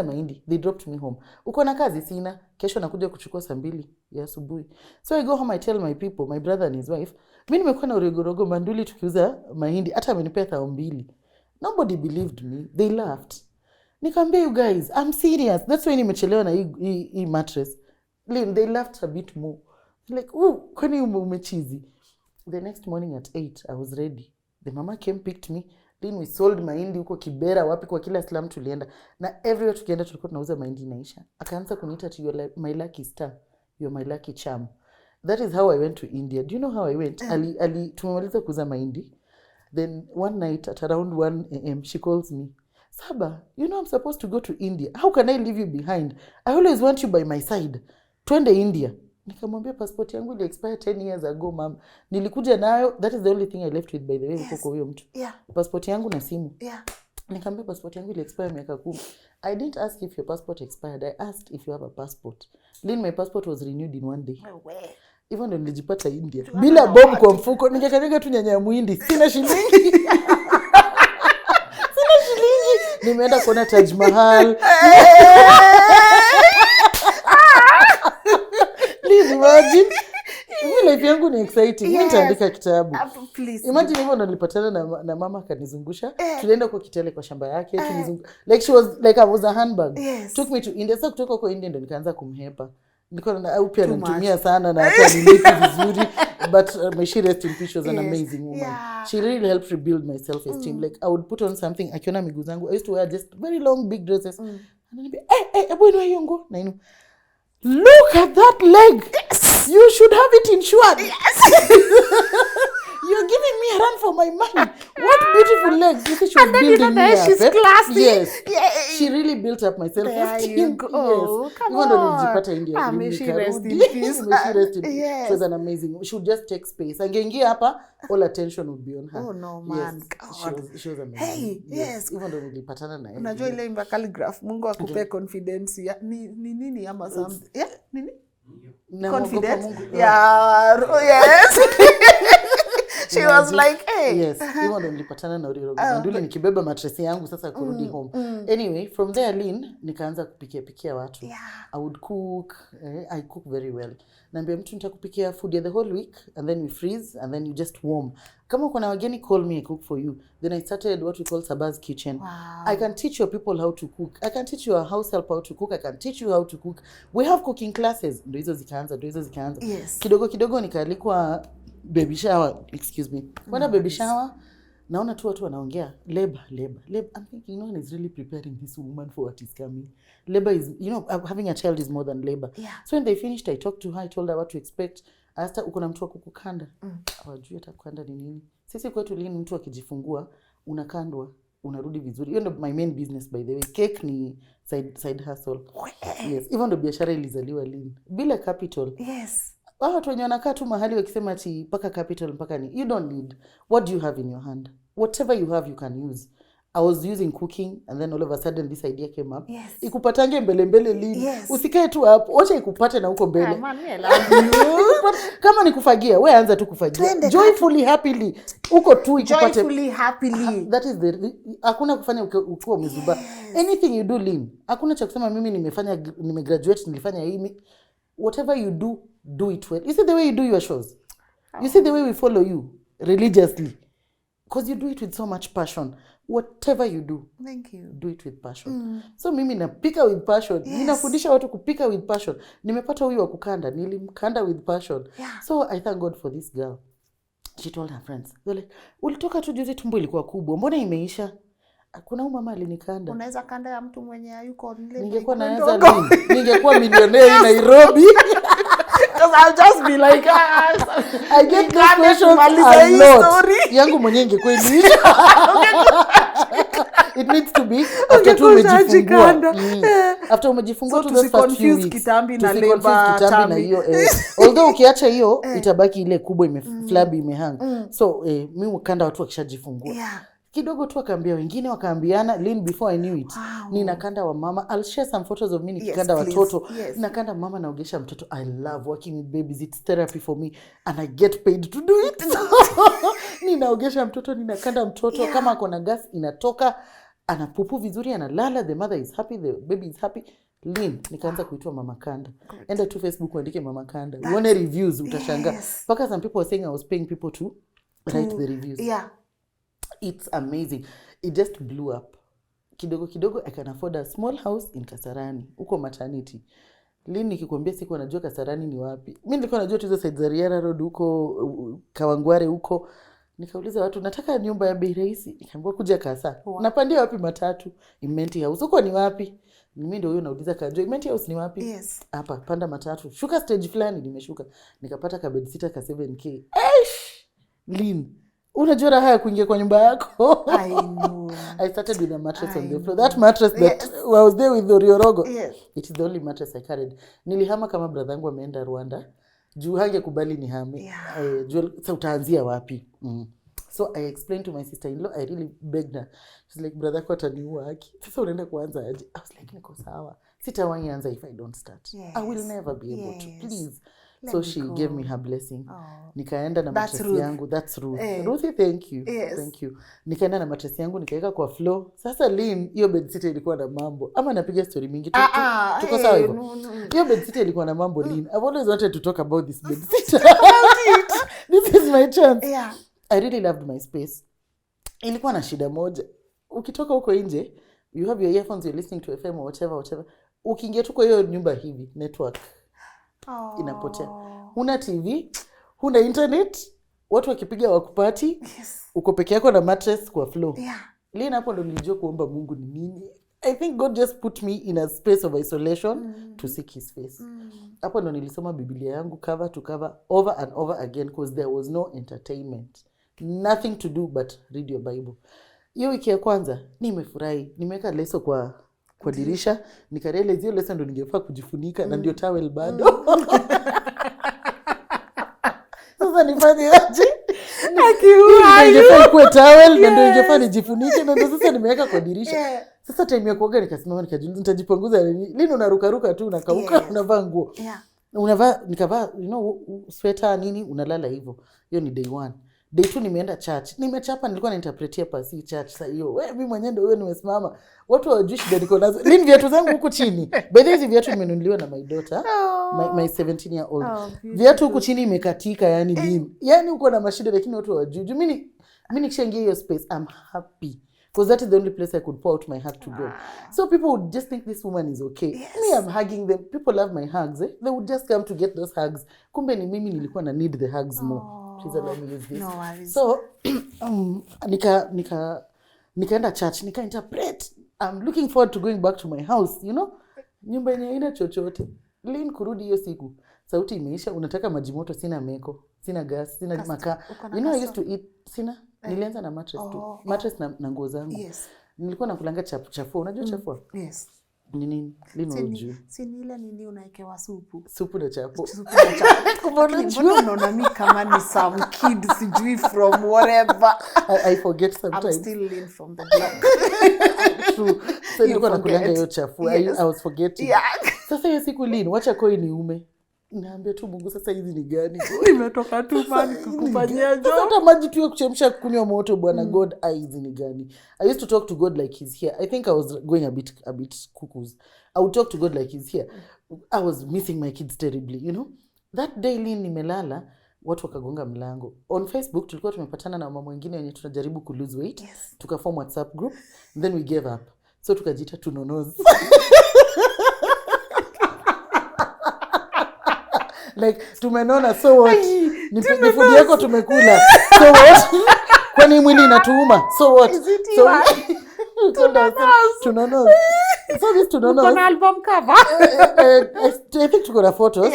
mahindi. They dropped me home. Uko na kazi sina, kesho nakuja kuchukua saa 2 ya asubuhi. So I go home, I tell my people, my brother and his wife, mimi nimekuwa na urogorogo manduli tukiuza mahindi, hata amenipea 2,000. Nobody believed me. They laughed. Nikamwambia you guys, I'm serious. That's why nimechelewa na hii mattress. Lynn, they laughed a bit more. Like, kwani umechizi? The next morning at 8, I was ready. The mama came, picked me. Then we sold mahindi huko Kibera, wapi kwa kila slum tulienda. Na everywhere tukienda tulikuwa tunauza mahindi inaisha. Akaanza kuniita to my lucky star. You're my lucky charm. That is how I went to India. Do you know how I went? Tumemaliza kuuza mahindi. Then one night at around 1 a.m. she calls me. Sabah, you know I'm supposed to go to India. How can I leave you behind? I always want you by my side. Twende India. Nikamwambia passport yangu ili expire 10 years ago, mom. Nilikuja nayo, that is the only thing I left with, by the way, huko huyo mtu. Yeah. Passport yangu na simu. Yeah. Nikamwambia passport yangu ili expire miaka 10. I didn't ask if your passport expired. I asked if you have a passport. Lynn, my passport was renewed in 1 day. No way. Even ndo nilijipata India. Bila bomb kwa mfuko, ningekanyaga tu nyanya ya muhindi. Sina shilingi. Nimeenda kuona Taj Mahal. Please imagine. Mimi life yangu ni exciting. Mimi nitaandika kitabu. Please. Imagine hivyo ndo nilipatana na mama akanizungusha. Tulienda kwa Kitale kwa shamba yake. Like she was like I was a handbag. Yes. Took me to India. Sasa kutoka huko India ndo nikaanza kumhepa. Nilikuwa na au pia ananitumia sana na hata nilipi vizuri. But may she rest in peace, she was an amazing woman. Yeah. She really helped rebuild my self-esteem. Like I would put on something, akiona miguu zangu. I used to wear just very long, big dresses. And I'd be, hey, boy, no, you go. Na look at that leg. Yes. You should have it insured. Yes. You're giving me a run for my money. What beautiful legs. You see, she was building me up. She's classy. Yes. Yay. She really built up my self-esteem. Yes. Come on. May she rest in peace. She was an amazing. She would just take space. Angeingia hapa, all attention would be on her. Oh no, man. Yes. She was amazing. Hey, yes. Even though nilipatana na yeye. Unajua ile imba calligraph, Mungu akupe confidence ya ni nini ama something. Yeah, nini? Confidence. Yeah, yes. She was like, hey. Yes, even though nilipatana na Urirogo. Nduli nikibeba mattress yangu sasa kurudi home. Anyway, from there Lynn nikaanza kupikia watu. Yeah. I would cook. I cook very well. Naambia mtu nitakupikia food ya the whole week and then we freeze and then you just warm. Kama kuna wageni, call me, I cook for you. Then I started what we call Sabah's kitchen. Wow. I can teach your people how to cook. I can teach your house help how to cook. I can teach you how to cook. We have cooking classes. Ndo hizo zikaanza. Yes. Kidogo nikaalikwa baby shower, excuse me. When baby shower, naona tu watu wanaongea labor. I'm thinking no one is really preparing this woman for what is coming. Labor is, having a child is more than labor. Yeah. So when they finished, I talked to her, I told her what to expect. Hasta uko na mtu wa kukukanda. Hawajui hata kukanda ni nini. Sisi kwetu Lynn, mtu akijifungua unakandwa, unarudi vizuri. Hiyo ndo my main business, by the way. Cake ni side hustle. Yes, even though biashara ilizaliwa Lynn bila capital. Yes. Watu wenye wanakaa tu mahali wakisema ati paka capital mpaka ni. You don't need. What do you have in your hand? Whatever you have you can use. I was using cooking and then all of a sudden this idea came up. Yes. Ikupatange mbele Lynn. Yes. Usikae tu hapo. Wacha ikupate na huko mbele. Man, I love you. Kama ni kufagia, wewe anza tu kufagia. Joyfully, happily. Uko tu ikupate. Joyfully, happily. That is hakuna kufanya ukiwa umezuba. Yes. Anything you do Lynn. Hakuna cha kusema mimi nimegraduate nilifanya hii. Whatever you do it well. You see the way you do your shows. You see the way we follow you religiously. Because you do it with so much passion. Whatever you do, thank you. Do it with passion. So mimi napika with passion. Yes. Ninafundisha watu kupika with passion. Nimepata huyu wa kukanda, nilimkanda with passion. Yeah. So I thank God for this girl. She told her friends, they're like, ulitoka tu juzi tumbo ilikuwa kubwa. Mbona imeisha? Kuna huyu mama alinikanda. Unaweza kanda ya mtu mwenye hayuko nile. Ningekuwa naweza Lynn. Ningekuwa millionaire Nairobi. Because I'll just be like, I get those questions a lot. Yangu mwenye ingekuwa iliisha. It needs to be after tu umejifungua. After umejifungua tu those first few weeks. Kitambi na labor na hiyo. Although ukiacha hiyo itabaki ile kubwa flabby imehang. So mimi ukanda watu wakishajifungua. Yeah. kidogo tu akaambia wengine, wakaambiana. Lynn, before I knew it, Wow. ninakanda wa mama. I'll share some photos of me nikikanda watoto. Ninakanda mama, naogesha mtoto. I love working with babies. It's therapy for me and I get paid to do it. Ninaogesha mtoto, ninakanda mtoto. Kama akona gas inatoka, anapupu vizuri, analala, the mother is happy, the baby is happy. Lynn, nikaanza kuitwa mama kanda. Enda tu Facebook uandike mama kanda. Uone reviews, utashangaa. Because some people were saying I was paying people to write the reviews. Yeah. It's amazing. It just blew up. Kidogo kidogo I can afford a small house in Kasarani, uko maternity. Lynn, nikikwambia siku najua Kasarani ni wapi. Mimi nilikuwa najua tu hizo side za Riara Road huko, Kawangware huko. Nikauliza watu, nataka nyumba ya bei rahisi. Nikaambiwa kuja Kasa. Napandia wapi matatu? Imenti house. Huko ni wapi? Mimi ndio huyo nauliza kajua Imenti house ni wapi? Hapa, panda matatu. Shuka stage fulani, nimeshuka. Nikapata ka bed sitter ka 7k. Lynn, unajua raha ya kuingia kwa nyumba yako? I know. I started with a mattress on the floor. That mattress that I was there with Oriorogo. It is the only mattress I carried. Nilihama kama brother wangu ameenda Rwanda. Juu hangekubali nihame. Sasa utaanzia wapi? So I explained to my sister-in-law, I really begged her. She's like, brother kwa ataniua haki. Sasa unaenda kuanza aje? I was like, niko sawa. Sitawahi anza if I don't start. I will never be able to. Please. So she gave me her blessing. Nikaenda na mattress yangu. That's Ruth. Ruthie, thank you. Thank you. Nikaenda na mattress yangu, nikaeka kwa floor. Sasa Lynn, hiyo bed sitter ilikuwa na mambo. Ama napiga story mingi. Tuko sawa hivyo. Hiyo bed sitter ilikuwa na mambo, Lynn. I've always wanted to talk about this bed sitter. This is my chance. I really loved my space. Ilikuwa na shida moja. Ukitoka huko nje, you have your earphones, you're listening to FM or whatever. Ukiingia tu kwa hiyo nyumba hivi, network inapotea. Huna TV, huna internet, watu wakipiga wakupati, uko peke yako na mattress kwa floor. Lynn, hapo ndo nilijua kuomba Mungu ni nini. I think God just put me in a space of isolation to seek his face. Hapo ndo nilisoma Biblia yangu cover to cover over and over again because there was no entertainment. Nothing to do but read your Bible. Hiyo wiki ya kwanza nimefurahi. Nimeweka leso kwa dirisha, nikarealize hiyo leso ndo ningefaa kujifunika na ndio towel bado. Sasa nifanye aje? Ningefaa kuwe towel na ndio ningefaa nijifunike na ndio sasa nimeweka kwa dirisha. Sasa time ya kuoga nikasimama nikajiuliza nitajipanguza nini? Lini unaruka tu unakauka unavaa nguo. Unavaa nikavaa sweater nini unalala hivyo. Hiyo ni day 1. Day 2 nimeenda church. Nimechapa nilikuwa nainterpretia pasi church sasa hiyo. Wewe mimi mwenyewe ndio wewe nimesimama. Watu hawajui shida niko nazo. Lini viatu zangu huko chini. By the way viatu nimenunuliwa na my daughter. My 17 year old. Viatu huko chini imekatika yani Lynn. Yani uko na mashida lakini watu hawajui. Mimi nikishaingia hiyo space I'm happy. Because that is the only place I could pour out my heart to go. So people would just think this woman is okay. Me, I'm hugging them. People love my hugs. They would just come to get those hugs. Kumbe ni mimi nilikuwa na need the hugs more. Please allow me use this. No worries. So, nikaenda church. Nika-interpret. I'm looking forward to going back to my house. You know? Nyumba yenye haina chochote. Lynn, kurudi hiyo siku. Sauti imeisha. Unataka maji moto. Sina meko. Sina gas. Sina makaa. You know I used to eat. Sina. Nilianza na mattress tu. Mattress na nguo zangu. Nilikuwa nakulanga chafu. Unajua chafu? Nini? Lino uju. Sini ile nini unaekewa supu. Supu na chapo. Mbona unaona mimi kama ni some kid sijui from whatever. I forget sometimes. I'm still Lynn from the block. True. So nilikuwa nakulanga hiyo chafu. I was forgetting. Sasa hiyo siku Lynn, wacha koi ni ume. Naambia tu Mungu sasa hizi ni gani? Imetoka tu man kukufanyia job. Hata maji tu ya kuchemsha kunywa moto bwana God hizi ni gani? I used to talk to God like he's here. I think I was going a bit cuckoos. I would talk to God like he's here. I was missing my kids terribly, you know. That day Lynn nimelala, watu wakagonga mlango. On Facebook tulikuwa tumepatana na mama wengine wenye tunajaribu ku lose weight. Tukaform WhatsApp group, then we gave up. So tukajiita tunonozi. Like tumenona so what? Nipige food yako tumekula. So what? Kwani mwili inatuuma? So what? So tunonozi. So this tunonozi. Kuna album cover. I think tuko na photos.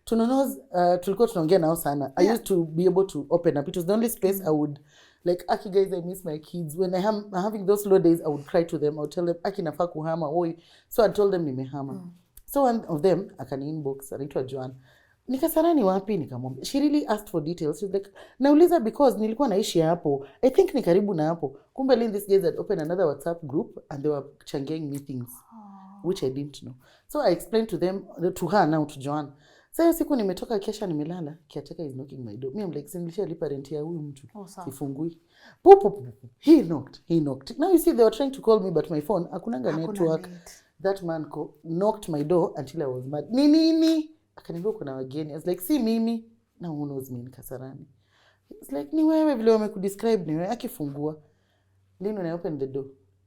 Tunonozi tulikuwa tunaongea nao sana. I used to be able to open up. It was the only space I would like, Aki guys, I miss my kids. When I'm having those slow days, I would cry to them. I would tell them, Aki nafaa kuhama. So I told them nimehama. So one of them, akani inbox, anaitwa Joan. Nikasarani wapi? Nikamwambia. She really asked for details. She's like, nauliza because nilikuwa naishi hapo. I think ni karibu na hapo. Kumbe Lynn, these guys had opened another WhatsApp group and they were changiang meetings, which I didn't know. So I explained to them, to her now, to Joanne. Sasa siku nimetoka kesha nimelala, caretaker is knocking my door. Me I'm like, sinilishia lipa rent ya huyu mtu. Sifungui. Pup. He knocked. Now you see they were trying to call me but my phone hakunanga network. That man knocked my door until I was mad. Nini? Akaniambia kuna wageni. I was like, si mimi. Now who knows me in Kasarani. It's like, ni wewe vile wamekudescribe ni wewe. Akifungua. Lynn, when I opened the door,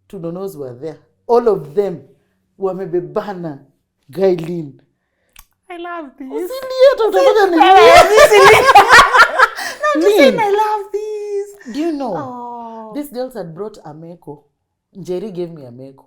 two donos were there. All of them wamebebana. Guy Lynn. I love this. I love this. Do you know? These girls had brought ameko. Jerry gave me ameko.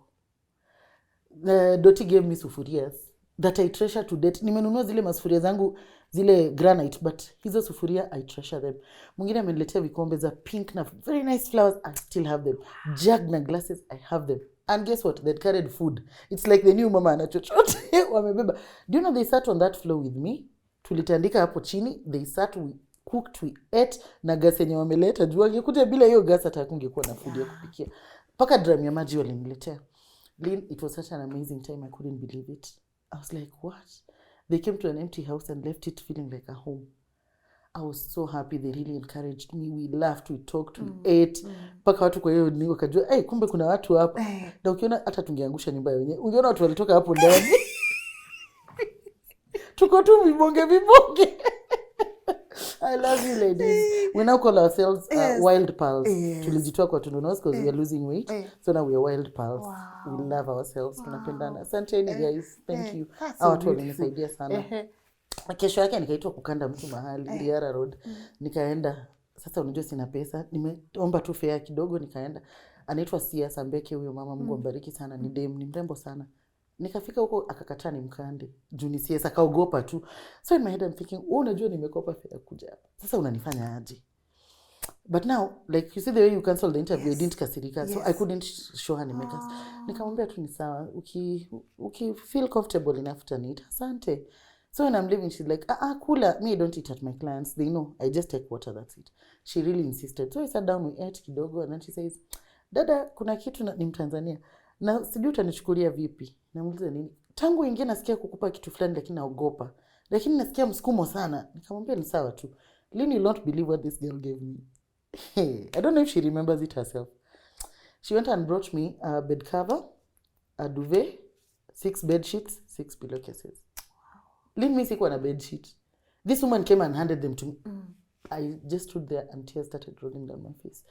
Doti gave me sufurias that I treasure to date. Nimenunua zile masufuria zangu zile granite, but hizo sufuria I treasure them. Mwingine ameniletea vikombe za pink na very nice flowers. I still have them. Jug na glasses, I have them. And guess what? They carried food. It's like the new mama anachochote wamebeba. Do you know they sat on that floor with me? Tulitandika hapo chini. They sat, we cooked, we ate. Na gas yenye wameleta. Juu angekuja bila hiyo gas hata kungekuwa na food ya kupikia. Paka drum ya maji waliniletea. Lynn, it was such an amazing time. I couldn't believe it. I was like, what? They came to an empty house and left it feeling like a home. I was so happy. They really encouraged me. We laughed, we talked, we ate. Paka watu kwa hiyo ni wakajua, kumbe kuna watu hapa. Na ukiona hata tungeangusha nyumba yenyewe. Ungeona watu walitoka hapo ndani. Tuko tu vibonge. I love you ladies. We now call ourselves wild pals. Tulijitoa kwa tunonos because we are losing weight. So now we are wild pals. Wow. We love ourselves. Tunapendana. Asanteni guys. Thank you. Watu wamenisaidia sana. Kesho yake nikaitwa kukanda mtu mahali Riara Road. Nikaenda. Sasa unajua sina pesa. Nimeomba tu fare kidogo nikaenda. Anaitwa Sia Sambeke huyo mama, Mungu ambariki sana. Ni dem, ni mrembo sana. Nikafika huko akakataa nimkande. Juu ni Sia akaogopa tu. So in my head I'm thinking, unajua nimekopa fare kuja hapa. Sasa unanifanya aje? But now, like you see the way you cancelled the interview, I didn't kasirika. So I couldn't show her nimekas. Nikamwambia tu ni sawa. Uki feel comfortable enough to eat. Asante. So when I'm leaving, she's like, cooler. Me, I don't eat at my clients. They know. I just take water, that's it. She really insisted. So I sat down, we ate kidogo, and then she says, dada, kuna kitu ni Mtanzania. Na sijui utanichukulia vipi. Namuuliza nini? Tangu ingia nasikia kukupa kitu fulani lakini naogopa. Lakini nasikia msukumo sana. Nikamwambia ni sawa tu. Lynn, you'll not believe what this girl gave me. Hey, I don't know if she remembers it herself. She went and brought me a bed cover, a duvet, 6 bed sheets, 6 pillowcases. Lynn, me sikuwa na bed sheet. This woman came and handed them to me. I just stood there and tears started rolling down my face.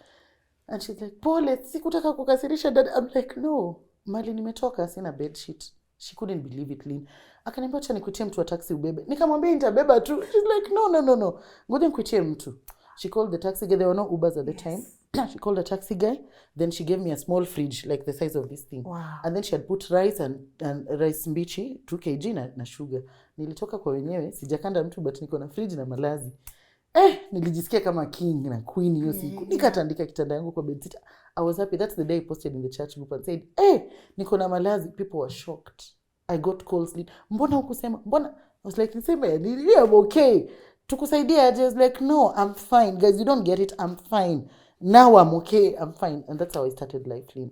And she's like, Pole, sikutaka kukasirisha dad. I'm like, no. Mali nimetoka sina bed sheet. She couldn't believe it, Lynn. Akaniambia acha nikuitie mtu wa taxi ubebe. Nikamwambia nitabeba tu. She's like, no. Ngoja nikuitie mtu. She called the taxi guy. There were no Ubers at the time. She called the taxi guy. Then she gave me a small fridge, like the size of this thing. Wow. And then she had put rice and rice mbichi, 2 kg na sugar. Nilitoka kwa wenyewe, sijakanda mtu but niko na fridge na malazi. Nilijisikia kama king na queen hiyo siku. Nikatandika kitanda yangu kwa bedsheet. I was happy. That's the day I posted in the church group and said, niko na malazi. People were shocked. I got calls. Mbona hukusema? Mbona? I was like, nisema ya nini? I'm okay. Tukusaidia. I was like, no, I'm fine. Guys, you don't get it. I'm fine. Now I'm okay. I'm fine. And that's how I started life, Lynn.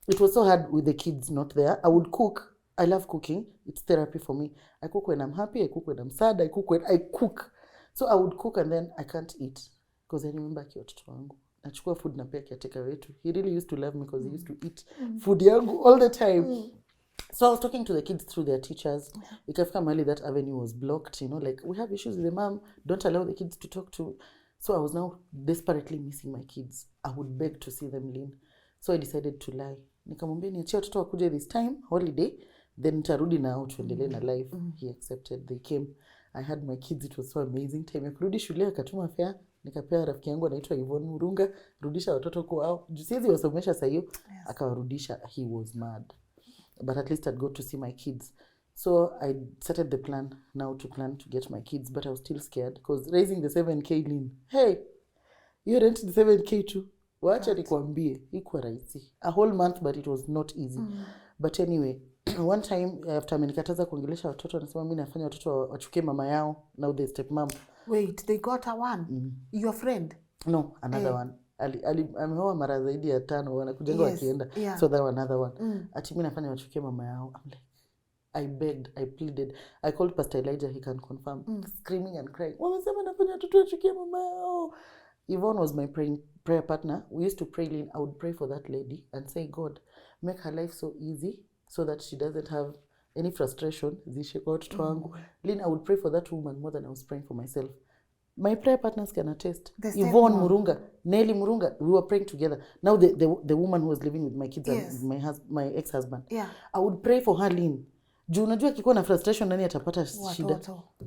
It was so hard with the kids not there. I would cook. I love cooking. It's therapy for me. I cook when I'm happy. I cook when I'm sad. I cook. So I would cook and then I can't eat. Because I remember watoto wangu. Nachukua food na pia caretaker wetu. He really used to love me because he used to eat food yangu all the time. So I was talking to the kids through their teachers. Ikafika mahali that avenue was blocked. You know, like, we have issues with the mom. Don't allow the kids to talk to. So I was now desperately missing my kids. I would beg to see them, Lynn. So I decided to lie. Nikamwambia niachie watoto wakuje this time, holiday. Then nitarudi nao tuendelee na life. He accepted. They came. I had my kids. It was so amazing time. Nikarudi shule akatuma fare. Nikapea rafiki yangu anaitwa Yvonne Murunga, rudisha watoto kwao. Jusiezi wasomesha sasa hiyo. Akawarudisha. He was mad. But at least I'd go to see my kids. So I started the plan now to get my kids, but I was still scared because raising the 7K, Lynn. Hey, you rent the 7K too. Wacha nikwambie, ikuwa rahisi. A whole month, but it was not easy. But anyway, One time after amenikataza kuongelesha watoto, anasema mimi nafanya watoto wachukie mama yao. Now they step mom. Wait, they got a one? Your friend? No, another one. Ameoa mara zaidi ya 5 wanakujenga wakienda. So that another one. Ati mimi nafanya wachukie mama yao. I'm like, I begged, I pleaded. I called Pastor Elijah, he can confirm. Screaming and crying. Wamesema nafanya watoto wachukie mama yao. Yvonne was my prayer partner. We used to pray, Lynn. I would pray for that lady and say, God, make her life so easy so that she doesn't have any frustration. Lynn, I would pray for that woman more than I was praying for myself. My prayer partners can attest. Yvonne Murunga, Nelly Murunga, we were praying together. Now the woman who was living with my kids and my ex-husband. I would pray for her, Lynn. Juu unajua akikuwa na frustration nani atapata shida.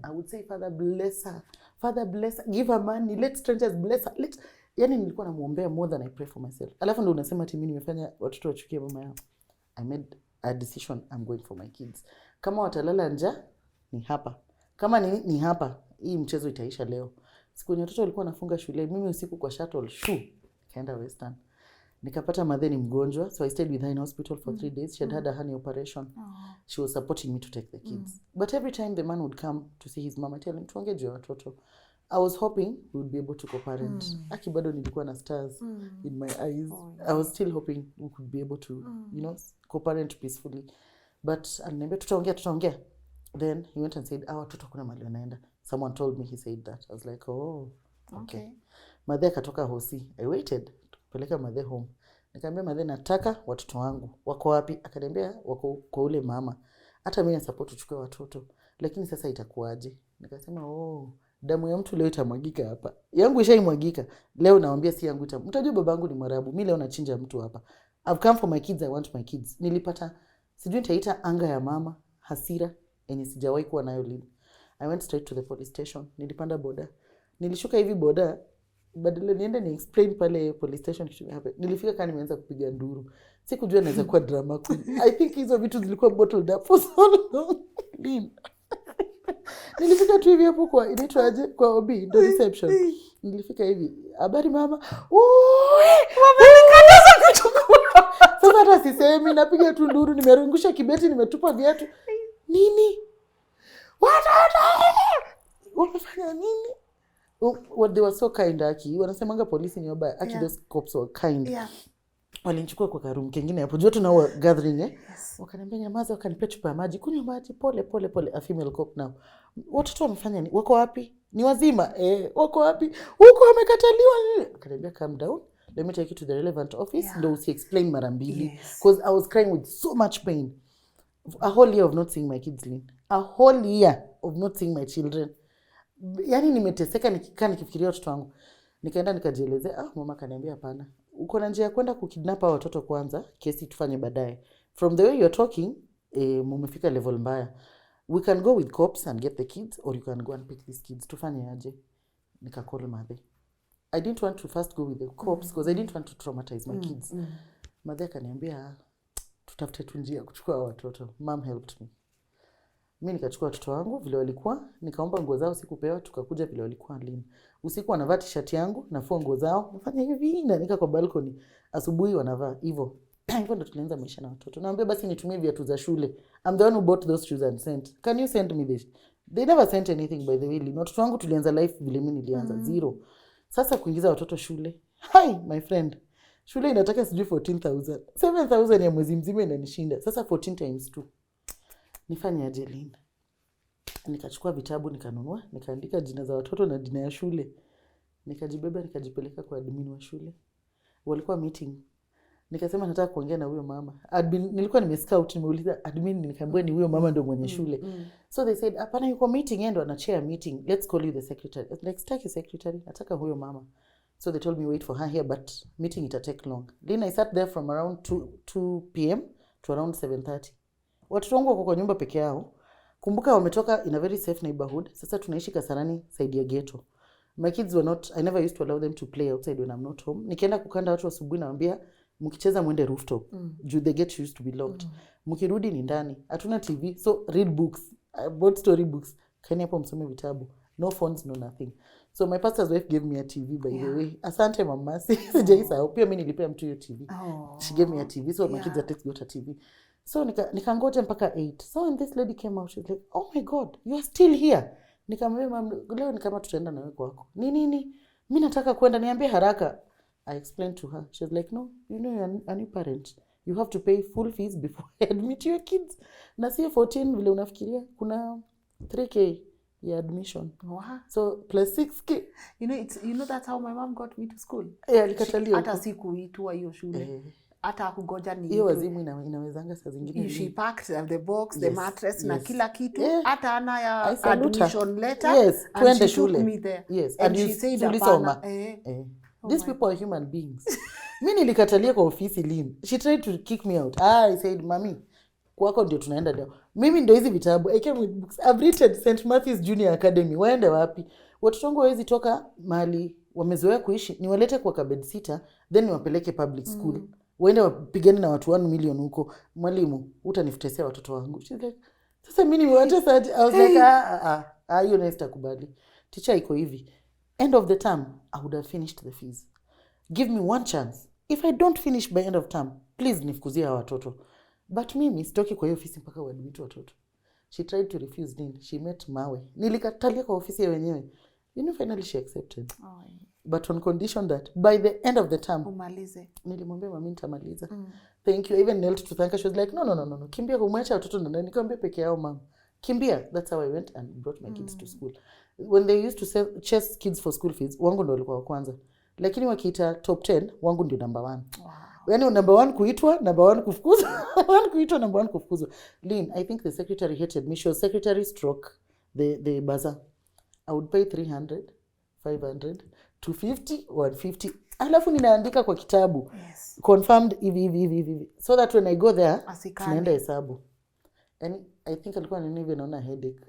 I would say, Father bless her. Father bless her. Give her money. Let strangers bless her. Yani nilikuwa namuombea more than I pray for myself. Alafu ndo unasema ati mimi nimefanya watoto wachukie mama yao. I made a decision, I'm going for my kids. Kama watalala njaa ni hapa. Kama ni hapa, hii mchezo itaisha leo. Siku yenye watoto walikuwa nafunga shule, mimi usiku kwa shuttle, kaenda Western. Nikapata madhe ni mgonjwa, so I stayed with her in hospital for 3 days. She had a hernia operation. She was supporting me to take the kids. But every time the man would come to see his mama, tell him, tuongeje watoto. I was hoping we would be able to co-parent. Aki bado nilikuwa na stars in my eyes. I was still hoping we could be able to, co-parent peacefully. But ananiambia tutaongea. Then he went and said, watoto kuna mahali wanaenda. Someone told me he said that. I was like, oh, okay. Madhe akatoka hosi. I waited. Peleka madhe home. Nikamwambia madhe, nataka watoto wangu. Wako wapi? Akaniambia wako kwa ule mama. Hata mimi na support uchukue watoto. Lakini sasa itakuaje? Nikasema, damu ya mtu leo itamwagika hapa. Yangu ishaimwagika. Leo naambia si yangu mtajua babangu ni Mwarabu. Mimi leo nachinja mtu hapa. I've come for my kids, I want my kids. Nilipata sijui nitaita anga ya mama, hasira yenye sijawahi kuwa nayo Lynn. I went straight to the police station. Nilipanda boda. Nilishuka hivi boda, badala niende ni explain pale police station kitu hapa. Nilifika kama nimeanza kupiga nduru. Sikujua naweza kuwa drama queen. I think hizo vitu zilikuwa bottled up for so long. Lynn. Nilifika tu hivi hapo kwa inaitwaje kwa OB the reception. Nilifika hivi, habari mama. Wamenikataza kuchukua. Sasa hata sisemi, napiga tu nduru, nimerungusha kibeti, nimetupa viatu. Nini? Wamefanya nini? What they were so kind Aki. Wanasemanga polisi ni wabaya. Aki those cops were kind. Walinichukua kwa karum kingine hapo. Jua tuna gathering Wakaniambia nyamaza, wakanipea chupa ya maji. Kunywa maji pole. A female cop now. Watoto wamefanya nini? Wako wapi? Ni wazima? Wako wapi? Huko wamekataliwa. Wakaniambia calm down. Let me take you to the relevant office. Ndo usi explain mara mbili. Because I was crying with so much pain. A whole year of not seeing my kids, Lynn. A whole year of not seeing my children. Yani nimeteseka nikifikiria watoto wangu. Nikaenda nikajielezea, mama kaniambia hapana. Uko na njia ya kwenda kukidnapa watoto kwanza, kesi tufanye baadaye. From the way you're talking, mumefika level mbaya. We can go with cops and get the kids, or you can go and pick these kids. Tufanye aje? Nikakall Madhe. I didn't want to first go with the cops because I didn't want to traumatize my kids. Madhe kaniambia, tutafute tu njia kuchukua watoto. Mom helped me. Mimi nikachukua watoto wangu vile walikuwa, nikaomba nguo zao sikupewa, tukakuja vile walikuwa Lynn. Usiku wanavaa t-shirt yangu, nafua nguo zao, nafanya hivi na nika kwa balcony. Asubuhi wanavaa hivyo. Hivyo ndo tulianza maisha na watoto. Naambia basi nitumie viatu za shule. I'm the one who bought those shoes and sent. Can you send me this? They never sent anything by the way. Watoto wangu tulianza life vile mimi nilianza zero. Sasa kuingiza watoto shule. Hi my friend. Shule inataka sijui 14,000. 7,000 ya mwezi mzima inanishinda. Sasa 14 times 2. Nifanye aje Lynn? Nikachukua vitabu nikanunua, nikaandika jina za watoto na jina ya shule. Nikajibeba nikajipeleka kwa admin wa shule. Walikuwa meeting. Nikasema nataka kuongea na huyo mama. Admin nilikuwa nimescout, nimeuliza admin, nikamwambia ni huyo mama ndio mwenye shule. So they said, "Hapana, yuko meeting endo ana chair meeting. Let's call you the secretary." Next take secretary, nataka huyo mama. So they told me wait for her here, but meeting ita take long. Then I sat there from around 2 p.m. to around 7:30. Watoto wangu wako kwa nyumba peke yao. Kumbuka wametoka in a very safe neighborhood. Sasa tunaishi Kasarani side ya ghetto. My kids were not, I never used to allow them to play outside when I'm not home. Nikienda kukanda watu asubuhi nawaambia mkicheza mwende rooftop. The gate used to be locked. Mkirudi ni ndani. Hatuna TV, so read books. I bought story books. Kaeni hapo msome vitabu. No phones, no nothing. So my pastor's wife gave me a TV by the way. Asante mama. Sijaisahau. Pia mimi nilipea mtu hiyo TV. She gave me a TV, so my kids at least got a TV. So nikangoja mpaka 8. So when this lady came out, she's like, oh my god, you are still here. Nikamwambia mama, leo ni kama tutaenda na wewe kwako. Nini? Mimi nataka kwenda, niambie haraka. I explained to her. She's like, no, you know you're a new parent. You have to pay full fees before you admit your kids. Na sio 14 vile unafikiria. Kuna 3K ya admission. Wow. So plus 6K. You know that's how my mom got me to school. Alikatalia. Hata sikuitwa hiyo shule. Hata kugoja ni hiyo wazimu inawezanga saa zingine. She packed the box, the mattress na kila kitu. Hata ana ya admission letter. Yes, twende shule. She took me there. Yes, and she said apana. These people are human beings. Mimi nilikatalia kwa ofisi Lynn. She tried to kick me out. I said, "Mami, kwako ndio tunaenda leo." Mimi ndio hizi vitabu. I came with books. I've written St. Matthew's Junior Academy. Waende wapi? Watoto wangu hawezi toka mahali wamezoea kuishi. Niwalete kwa kabed sitter, then niwapeleke public school. Waende wapigane na watu 1 million huko. Mwalimu, utanifutesea watoto wangu. She's like, sasa mimi niwache saji. I was like, hiyo next takubali. Teacher iko hivi. End of the term, I would have finished the fees. Give me one chance. If I don't finish by end of term, please nifukuzie hawa watoto. But mimi sitoki kwa hiyo ofisi mpaka waadmit watoto. She tried to refuse Lynn. She met mawe. Nilikatalia kwa ofisi ya wenyewe. Finally she accepted. But on condition that by the end of the term, umalize. Nilimwambia mami nitamaliza. Thank you. I even knelt to thank her. She was like, no. Kimbia kumwacha watoto ndani. Nikamwambia peke yao mama. Kimbia. That's how I went and brought my kids to school. When they used to chase kids for school fees, wangu ndio walikuwa wa kwanza. Lakini wakiita top 10, wangu ndio number 1. Wow. Yaani number 1 kuitwa, number 1 kufukuzwa. 1 kuitwa, number 1 kufukuzwa. Lynn, I think the secretary hated me. She was secretary stroke the bazaar. I would pay 300, 500, 250, 150. Alafu ninaandika kwa kitabu. Yes. Confirmed hivi. So that when I go there, tunaenda hesabu. And I think alikuwa nini naona headache.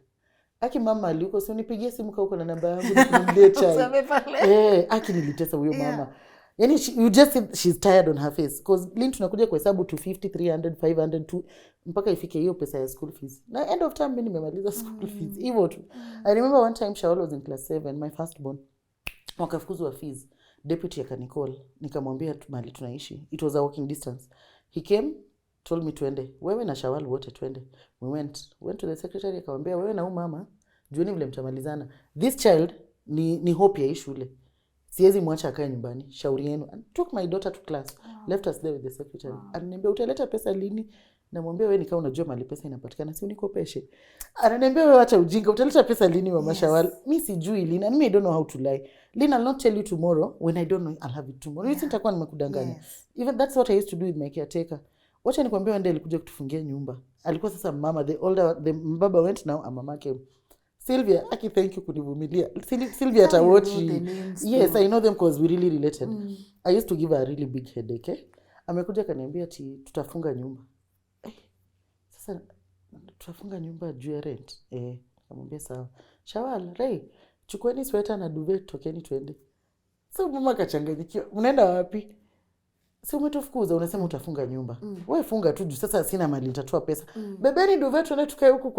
Aki mama aliko, si unipigie simu kwa uko na namba yangu nikumlie chai. Aki nilitesa huyo mama. Yani you just see she's tired on her face. Because Lynn tunakuja kwa hesabu 250, 300, 500, 2 mpaka ifike hiyo pesa ya school fees. Na end of term mimi nimemaliza school fees. Hivyo tu. I remember one time Shawal was in class 7, my first born. Wakafukuzwa fees. Deputy akanicall. Nikamwambia mahali tunaishi. It was a walking distance. He came, told me twende. Wewe na Shawal wote twende. We went to the secretary akamwambia wewe na huyu mama jueni vile mtamalizana. This child ni hope ya hii shule. Siwezi mwacha akae nyumbani. Shauri yenu. And took my daughter to class. Left us there with the secretary. Ananiambia utaleta pesa lini? Namwambia wewe nikao unajua mali pesa inapatikana. Si unikopeshe. Ananiambia wewe acha ujinga. Utaleta pesa lini mama Shawal? Mimi sijui Lynn. And me I don't know how to lie. Lynn, I'll not tell you tomorrow when I don't know I'll have it tomorrow. You nitakuwa nimekudanganya. Even that's what I used to do with my caretaker. Wacha nikwambia wende alikuja kutufungia nyumba. Alikuwa sasa mama, the baba went now, mama came. Sylvia, aki thank you kunivumilia. Sylvia atawatch. Yes, I know them because we really related. I used to give her a really big headache. Amekuja kaniambia ati tutafunga nyumba. Sasa tutafunga nyumba juu ya rent. Nikamwambia sawa. Shawal, Ray, chukueni sweater na duvet tokeni twende. So mama kachanganyikiwa. Unaenda wapi? Si umetufukuza unasema utafunga nyumba. Wewe funga tu juu sasa sina mali nitatoa pesa. Bebeni duvet tuende tukae huku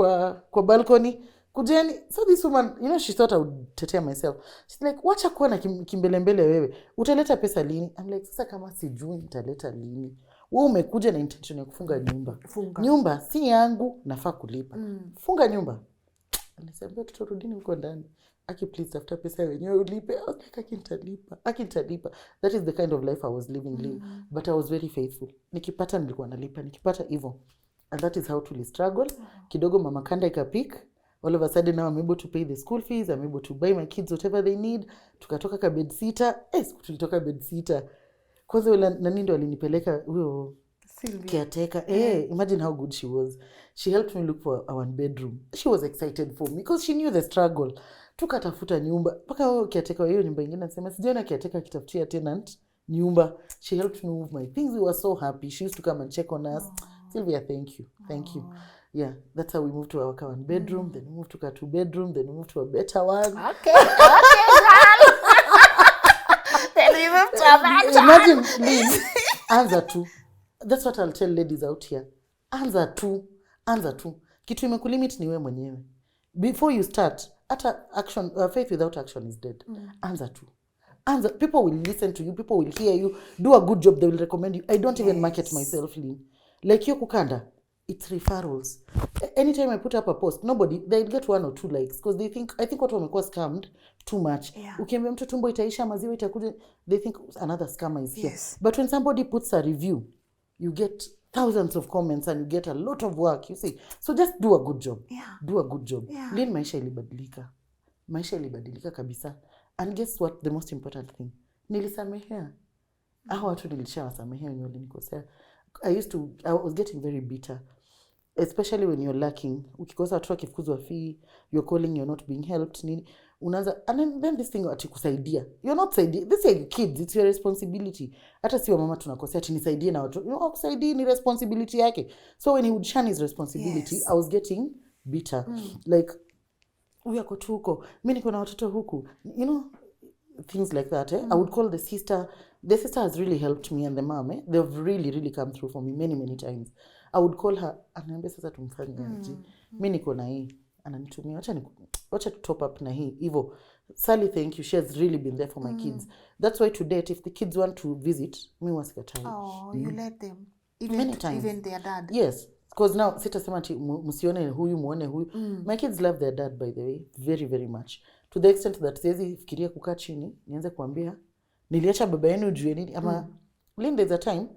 kwa balcony. Kujeni. So this woman, she thought I would tetea myself. She's like, wacha kuwa na kimbelembele wewe. Utaleta pesa lini? I'm like, sasa kama sijui nitaleta lini. Wewe umekuja na intention ya kufunga nyumba. Nyumba si yangu, nafaa kulipa. Funga nyumba. Anasema tutarudini huko ndani. Aki please tafuta pesa wenyewe ulipe. Akitalipa. That is the kind of life I was living. But I was very faithful. Nikipata nilikuwa nalipa, nikipata hivyo. And that is how to struggle. Kidogo mama kanda ikapik. All of a sudden now I'm able to pay the school fees. I'm able to buy my kids whatever they need. Tukatoka ka bed sitter. Tulitoka bed sitter. Kwanza yule nani ndo alinipeleka huyo caretaker. Imagine how good she was. She helped me look for our bedroom. She was excited for me because she knew the struggle. Tukatafuta nyumba. Paka huyo caretaker hiyo nyumba nyingine anasema sijaona caretaker kitafutia tenant nyumba. She helped me move my things. We were so happy. She used to come and check on us. Sylvia, thank you. Yeah, that's how we moved to our one bedroom, then we moved to a 2 bedroom, then we moved to a better one. Okay, girl. Then we moved to a better one. Imagine, Lynn, answer 2. That's what I'll tell ladies out here. Answer 2. Kitu imekulimit ni wewe mwenyewe. Before you start, action, faith without action is dead. Answer 2. People will listen to you, people will hear you, do a good job, they will recommend you. I don't even market myself, Lynn. Like you kukanda. it's referrals. Anytime I put up a post, they'll get 1 or 2 likes because I think watu wamekuwa scammed too much. Ukiambia mtu tumbo itaisha, maziwa itakuja, they think another scammer is here. But when somebody puts a review, you get thousands of comments and you get a lot of work, you see. So just do a good job. Do a good job. Lynn, maisha ilibadilika kabisa. And guess what, the most important thing, nilisamehea. Hao watu nilishawasamehea wenye walinikosea. I was getting very bitter, especially when you're lacking. Ukikosa watu wakifukuzwa fee, you're calling, you're not being helped, nini unaanza, and then this thing atikusaidia, you're not saidia. This is kids, it's your responsibility. Hata si wa mama tunakosea ati nisaidie na watu, kusaidii ni responsibility yake. So when he would shun his responsibility, I was getting bitter. Like, huyu ako tu huko, mimi niko na watoto huku, things like that. I would call the sister. The sister has really helped me, and the mom, they've really, really come through for me many, many times. I would call her, aniambia sasa tumfanye aje. Mimi niko na hii, ananitumia, wacha to top up na hii. Hivyo, Sally, thank you. She has really been there for my kids. That's why today, if the kids want to visit, mimi wasikatai. Oh, you let them. Many times. Even their dad. Yes. Because now, sitasema ati msione huyu muone huyu. My kids love their dad, by the way, very, very much. To the extent that siwezi fikiria kukaa chini, nianze kuambia, niliacha baba yenu juu nini, ama Lynn, there's a time,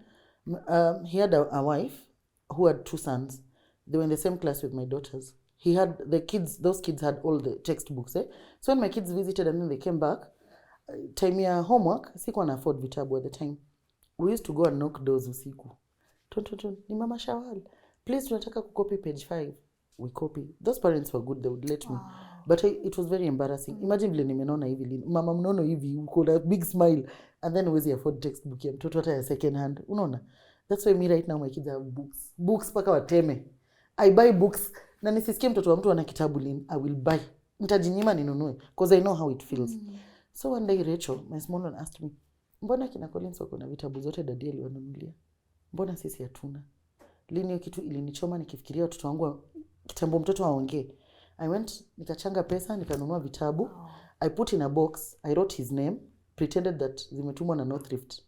he had a wife who had 2 sons. They were in the same class with my daughters. He had those kids had all the textbooks. So when my kids visited and then they came back, time ya homework, sikuwa na afford vitabu at the time. We used to go and knock doors usiku. Ni mama Shawal. Please, tunataka kucopy page 5. We copy. Those parents were good, they would let me. But it was very embarrassing. Imagine vile nimenona hivi, mama mnono hivi, uko na big smile, and then huwezi afford textbook ya mtoto hata ya second hand. Unaona? That's why me right now my kids have books. Books paka wateme. I buy books. Na nisisikie mtoto wa mtu ana kitabu Lynn, I will buy. Nitajinyima ninunue because I know how it feels. So one day Rachel, my small one, asked me, mbona kina Collins wako na vitabu zote dadi aliwanunulia? Mbona sisi hatuna? Lynn, hiyo kitu ilinichoma nikifikiria watoto wangu kitambo mtoto aongee. I went, nikachanga pesa, nikanunua vitabu. I put in a box, I wrote his name, pretended that zimetumwa na North Rift.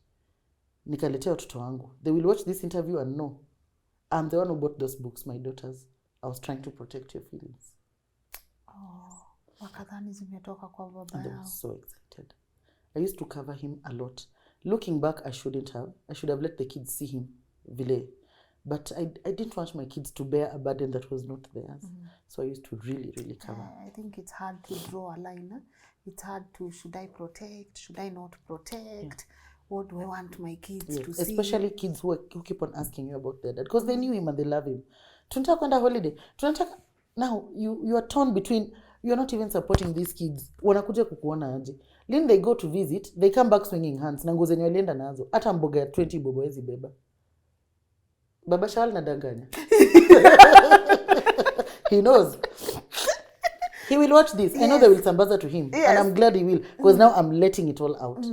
Nikaletea watoto wangu. They will watch this interview and know I'm the one who bought those books, my daughters. I was trying to protect your feelings. Wakadhani zimetoka kwa baba yao. I was so excited. I used to cover him a lot. Looking back, I shouldn't have. I should have let the kids see him. Vile. But I didn't want my kids to bear a burden that was not theirs. So I used to really, really cover. I think it's hard to draw a line. It's hard to, should I protect? Should I not protect? What do I want my kids to see? Especially kids who keep on asking you about their dad. Because they knew him and they love him. Tunataka kwenda holiday. Now, you are torn between, you are not even supporting these kids. Wanakuja kukuona aje. Then they go to visit, they come back swinging hands. Na nguo zenye walienda nazo. Hata mboga ya 20 bobo hezi beba. Baba Shawal nadanganya. He knows. He will watch this. I know they will sambaza to him. And I'm glad he will. Because now I'm letting it all out.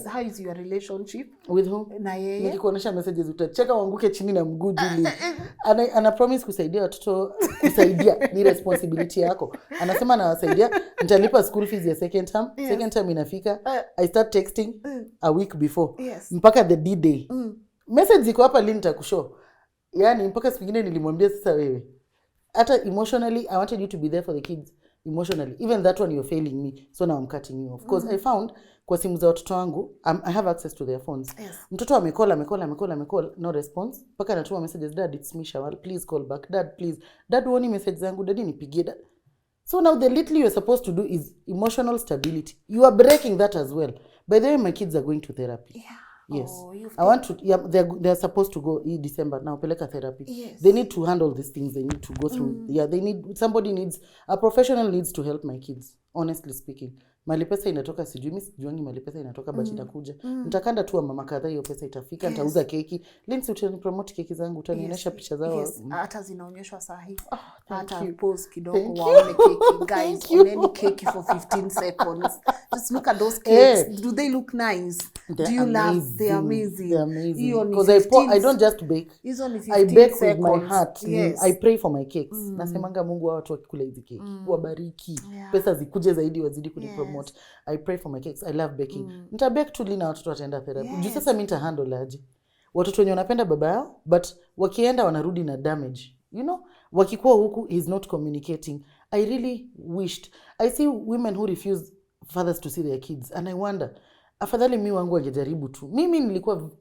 How is your relationship? With who? Na yeye. Nikikuonesha messages utacheka wanguke chini na mguu juu. Ana promise kusaidia watoto, kusaidia ni responsibility yako. Anasema nawasaidia, nitalipa school fees ya second term. Second term inafika. I start texting a week before. Mpaka the D-Day. Message ziko hapa Lynn nitakushow. Yani mpaka siku nyingine nilimwambia sasa wewe. Hata emotionally, I wanted you to be there for the kids. Emotionally. Even that one you're failing me. So now I'm cutting you off. Because I found, kwa simu za watoto wangu, I have access to their phones. Mtoto amecall, no response. Paka natuma messages, Dad, it's me, Shawal. Please call back. Dad, please. Dad, huoni message zangu. Daddy, nipigie. Dad. So now the little you're supposed to do is emotional stability. You are breaking that as well. By the way, my kids are going to therapy. Yes. I want to, they're supposed to go in December now, peleka therapy. They need to handle these things. They need to go through. A professional needs to help my kids, honestly speaking. Mali pesa inatoka sijuangi mali pesa inatoka but itakuja. Nitakanda tu mama kadhaa hiyo pesa itafika, nitauza keki. Links utanipromote keki zangu, utanionyesha picha zao. Hata zinaonyeshwa sahi. Hata pause kidogo waone keki. Guys, oneni keki for 15 seconds. Just look at those cakes. Do they look nice? Do you love? They're amazing. They're amazing. Because I don't just bake. I bake with my heart. I pray for my cakes. Nasemanga Mungu watu wakikula hizi keki. Wabariki. Pesa zikuje zaidi wazidi kunipromote. I pray for my cakes. I love baking. Nitabake tu Lina watoto wataenda therapy. Juu sasa mimi nitahandle aje. Watoto wenye wanapenda baba yao but wakienda wanarudi na damage. You know, wakikuwa huku, he's not communicating. I really wished. I see women who refuse fathers to see their kids. And I wonder, afadhali mi wangu angejaribu tu. Mimi nilikuwa,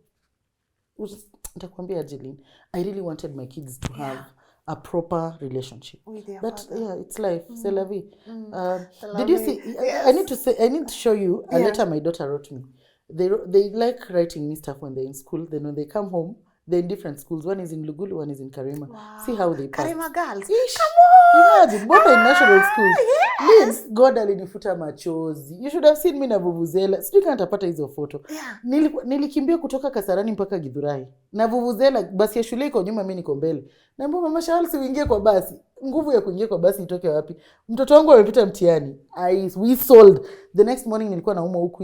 nitakwambia Angeline, I really wanted my kids to have a proper relationship. With their But father. yeah, it's life. C'est la vie. C'est Did you la see? vie. I need to show you a Yeah. letter my daughter wrote me. They like writing me stuff when they're in school. Then when they come home, they're in different schools. One is in Lugulu, one is in Karima. Wow. See how they pass. Karima girls. Ish. Come on. Imagine, both are in national schools. Yes. Lynn, God alinifuta machozi. You should have seen me na vuvuzela. Sijui kama nitapata hizo photo. Yeah. Nilikimbia kutoka Kasarani mpaka Githurai. Na vuvuzela, basi ya shule iko nyuma, mimi niko mbele. Naambia mama Shawali, si uingie kwa basi. Nguvu ya kuingia kwa basi itoke wapi? Mtoto wangu amepita mtihani. We sold. The next morning nilikuwa naumwa huku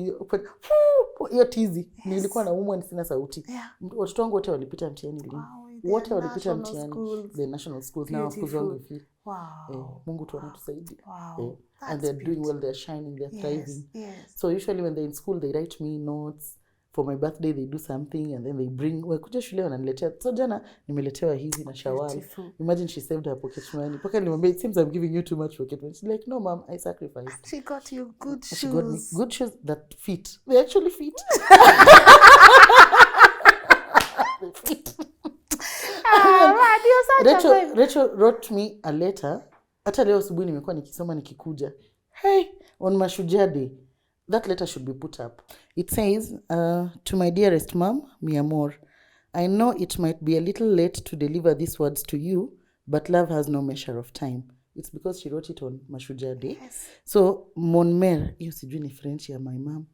hiyo tizi. Nilikuwa naumwa ni sina sauti. Yeah. Watoto wangu wote walipita mtihani lini? Wow, Wote walipita national mtihani. schools. The national schools now of wangu feel. Wow. Mungu tu anatusaidia. Wow. And they're doing well, they're shining, they're thriving. Yes. So usually when they're in school, they write me notes. For my birthday, they do something and then they bring, wakuja shule wananiletea. So jana, nimeletewa hizi na Shawali. Beautiful. Imagine she saved her pocket money. Paka nilimwambia, it seems I'm giving you too much pocket money. She's like, no mom, I sacrificed. She got you good shoes. She got me good shoes that fit. They actually fit. They fit. Rachel wrote me a letter. Hata leo asubuhi nimekuwa nikisoma nikikuja. Hey, on Mashujaa Day. That letter should be put up. It says, to my dearest mom, mi amor, I know it might be a little late to deliver these words to you, but love has no measure of time. It's because she wrote it on Mashujaa Day. Yes. So, mon mère, hiyo sijui ni French ya my mom.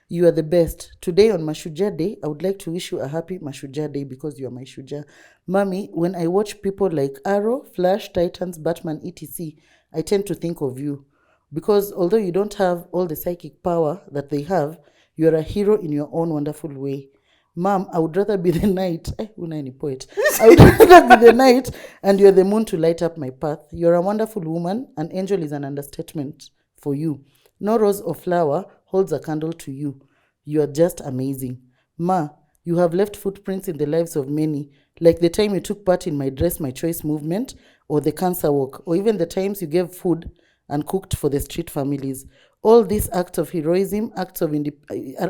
You are the best. Today on Mashujaa Day, I would like to wish you a happy Mashujaa Day because you are my Shujaa. Mommy, when I watch people like Arrow, Flash, Titans, Batman, etc., I tend to think of you. Because although you don't have all the psychic power that they have, you are a hero in your own wonderful way. Mom, I would rather be the night. Una any poet. I would rather be the night and you're the moon to light up my path. You're a wonderful woman. An angel is an understatement for you. No rose or flower holds a candle to you. You are just amazing. Ma, you have left footprints in the lives of many, like the time you took part in my Dress My Choice movement, or the cancer walk, or even the times you gave food and cooked for the street families. All these acts of heroism, are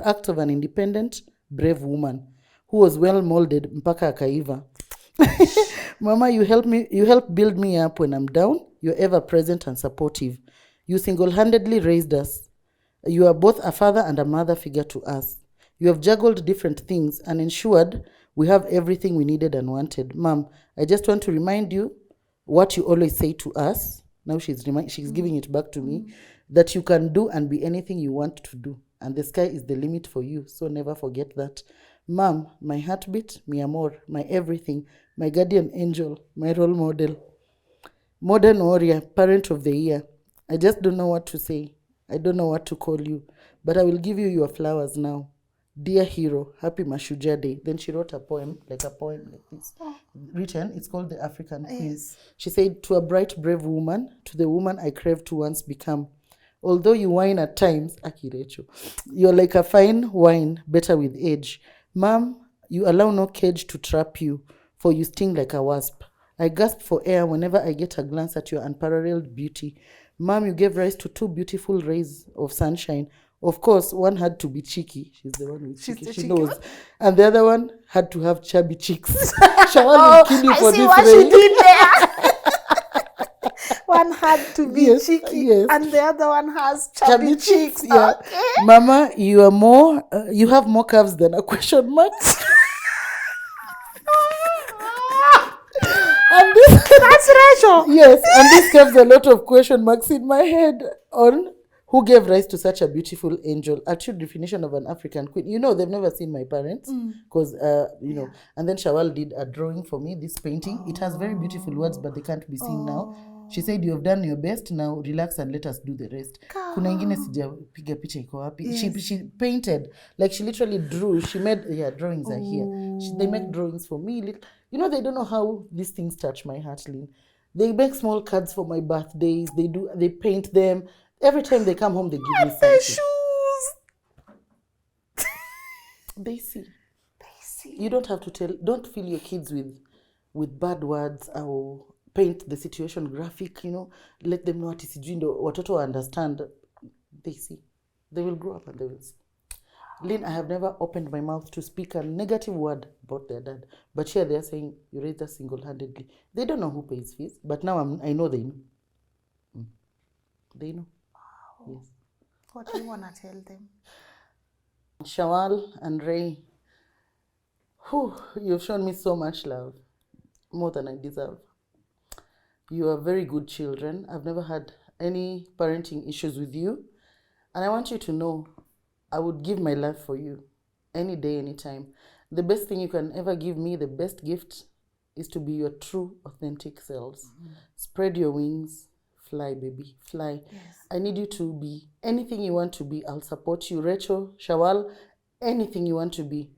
acts of an independent, brave woman who was well molded mpaka akaiva. Mama, you help build me up when I'm down. You're ever present and supportive. You single-handedly raised us. You are both a father and a mother figure to us. You have juggled different things and ensured we have everything we needed and wanted. Mom, I just want to remind you what you always say to us. Now she's giving it back to me, that you can do and be anything you want to do. And the sky is the limit for you. So never forget that. Mom, my heartbeat, mi amor, my everything, my guardian angel, my role model, modern warrior, parent of the year. I just don't know what to say. I don't know what to call you. But I will give you your flowers now. Dear hero, happy Mashujaa Day. Then she wrote a poem like this. Written, it's called The African Queen. Yes. She said, to a bright, brave woman, to the woman I crave to once become. Although you whine at times, Akirecho, you're like a fine wine, better with age. Mom, you allow no cage to trap you, for you sting like a wasp. I gasp for air whenever I get a glance at your unparalleled beauty. Mom, you gave rise to 2 beautiful rays of sunshine. Of course, one had to be cheeky. She's the one with cheeky. She knows. And the other one had to have chubby cheeks. Shawali will kill you for this ray. I see what she did there. One had to be cheeky, and the other one has chubby cheeks. Yeah. Okay. Mama, you are you have more curves than a question mark. And that's Rachel. Yes, and this gives a lot of question marks in my head on who gave rise to such a beautiful angel. A true definition of an African queen. You know, they've never seen my parents because, know, and then Shawal did a drawing for me, this painting. It has very beautiful words, but they can't be seen now. She said, you have done your best, now relax and let us do the rest. Kuna ingine sijapiga picha iko wapi. She painted, like she literally drew. She made, drawings are here. They make drawings for me. You know, they don't know how these things touch my heart, Lynn. They make small cards for my birthdays. They paint them. Every time they come home, they give me something. The shoes. They see. You don't have to don't fill your kids with bad words or paint the situation graphic, let them know ati sijui ndo watoto understand. They see. They will grow up and they will see. Lynn, I have never opened my mouth to speak a negative word about their dad. But here they are saying, you raised us single-handedly. They don't know who pays fees, but now I know they know. They know. Wow. Yes. What do you want to tell them? Shawal and Ray, you've shown me so much love, more than I deserve. You are very good children. I've never had any parenting issues with you. And I want you to know, I would give my life for you any day, anytime. The best thing you can ever give me, the best gift, is to be your true, authentic selves. Spread your wings. Fly, baby. Fly. Yes. I need you to be anything you want to be. I'll support you. Rachel, Shawal, anything you want to be.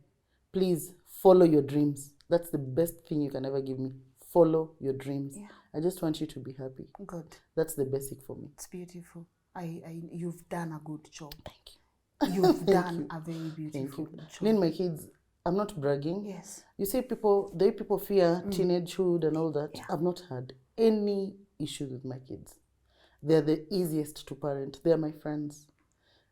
Please follow your dreams. That's the best thing you can ever give me. Follow your dreams. Yeah. I just want you to be happy. Good. That's the basic for me. It's beautiful. You've done a good job. Thank you. You've done a very beautiful job. Lynn, my kids, I'm not bragging. Yes. You say the way people fear teenagehood and all that. Yeah. I've not had any issues with my kids. They're the easiest to parent. They're my friends.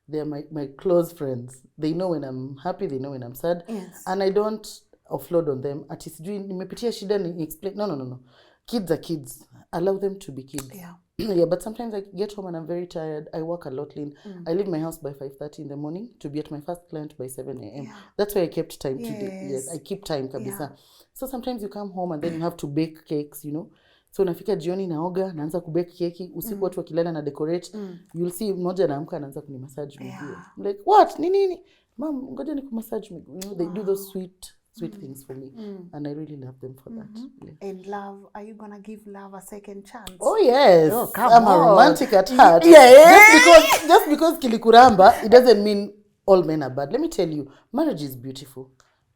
They're my close friends. They know when I'm happy. They know when I'm sad. Yes. And I don't offload on them. Ati sijui nimepitia shida ni explain. No. Kids are kids. Allow them to be kids. Yeah. Yeah, but sometimes I get home and I'm very tired. I work a lot, Lynn. I leave my house by 5:30 in the morning to be at my first client by 7 a.m. Yeah. That's why I kept time to do. Yes, I keep time kabisa. Yeah. So sometimes you come home and then you have to bake cakes, So nafika jioni naoga, naanza kubake keki, usiku watu wakilala na decorate. You'll see mmoja anaamka anaanza kunimassage miguu. I'm like, what? Nini? Mom, ngoja nikumassage miguu. They do those sweet things for me. And I really love them for that. Yeah. And love, are you going to give love a second chance? Oh, yes. Oh, come I'm on. a romantic at heart. Yeah. Just because kilikuramba, it doesn't mean all men are bad. Let me tell you, marriage is beautiful.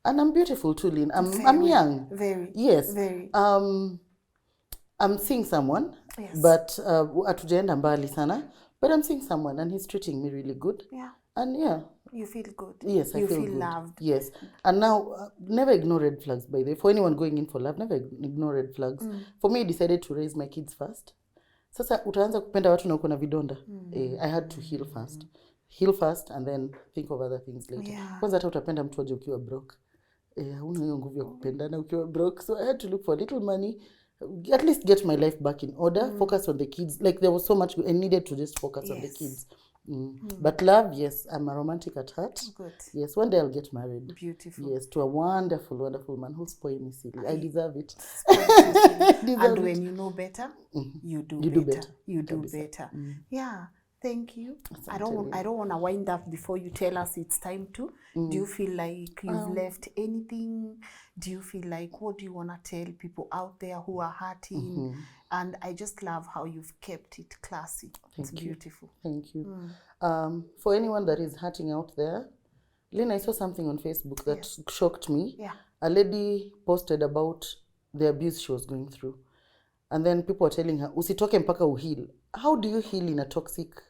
And I'm beautiful too, Lynn. I'm young. Very. Yes. Very. I'm seeing someone. Yes. But hatujaenda mbali sana. But I'm seeing someone and he's treating me really good. Yeah. And yeah. You feel good. Yes, I feel good. Loved. Yes. And now, never ignore red flags, by the way. For anyone going in for love, never ignore red flags. For me, I decided to raise my kids first. Sasa, utaanza kupenda watu na uko na vidonda. I had to heal first. Heal first and then think of other things later. Yeah. Kwanza hata utapenda mtu aje ukiwa broke. Huna hiyo nguvu ya kupendana ukiwa broke. So I had to look for little money. At least get my life back in order. Focus on the kids. Like there was so much I needed to just focus on the kids. But love, yes, I'm a romantic at heart. Good. Yes, one day I'll get married. Beautiful. Yes, to a wonderful, wonderful man who'll spoil me silly. I deserve it. And when you know better, you do better. You do better. Yeah. Thank you. I don't want to wind up before you tell us it's time to. Do you feel like you've left anything? Do you feel like, what do you want to tell people out there who are hurting? And I just love how you've kept it classy. It's beautiful. Thank you. For anyone that is hurting out there, Lynn, I saw something on Facebook that shocked me. Yeah. A lady posted about the abuse she was going through. And then people were telling her, usitoke mpaka uheal. How do you heal in a toxic?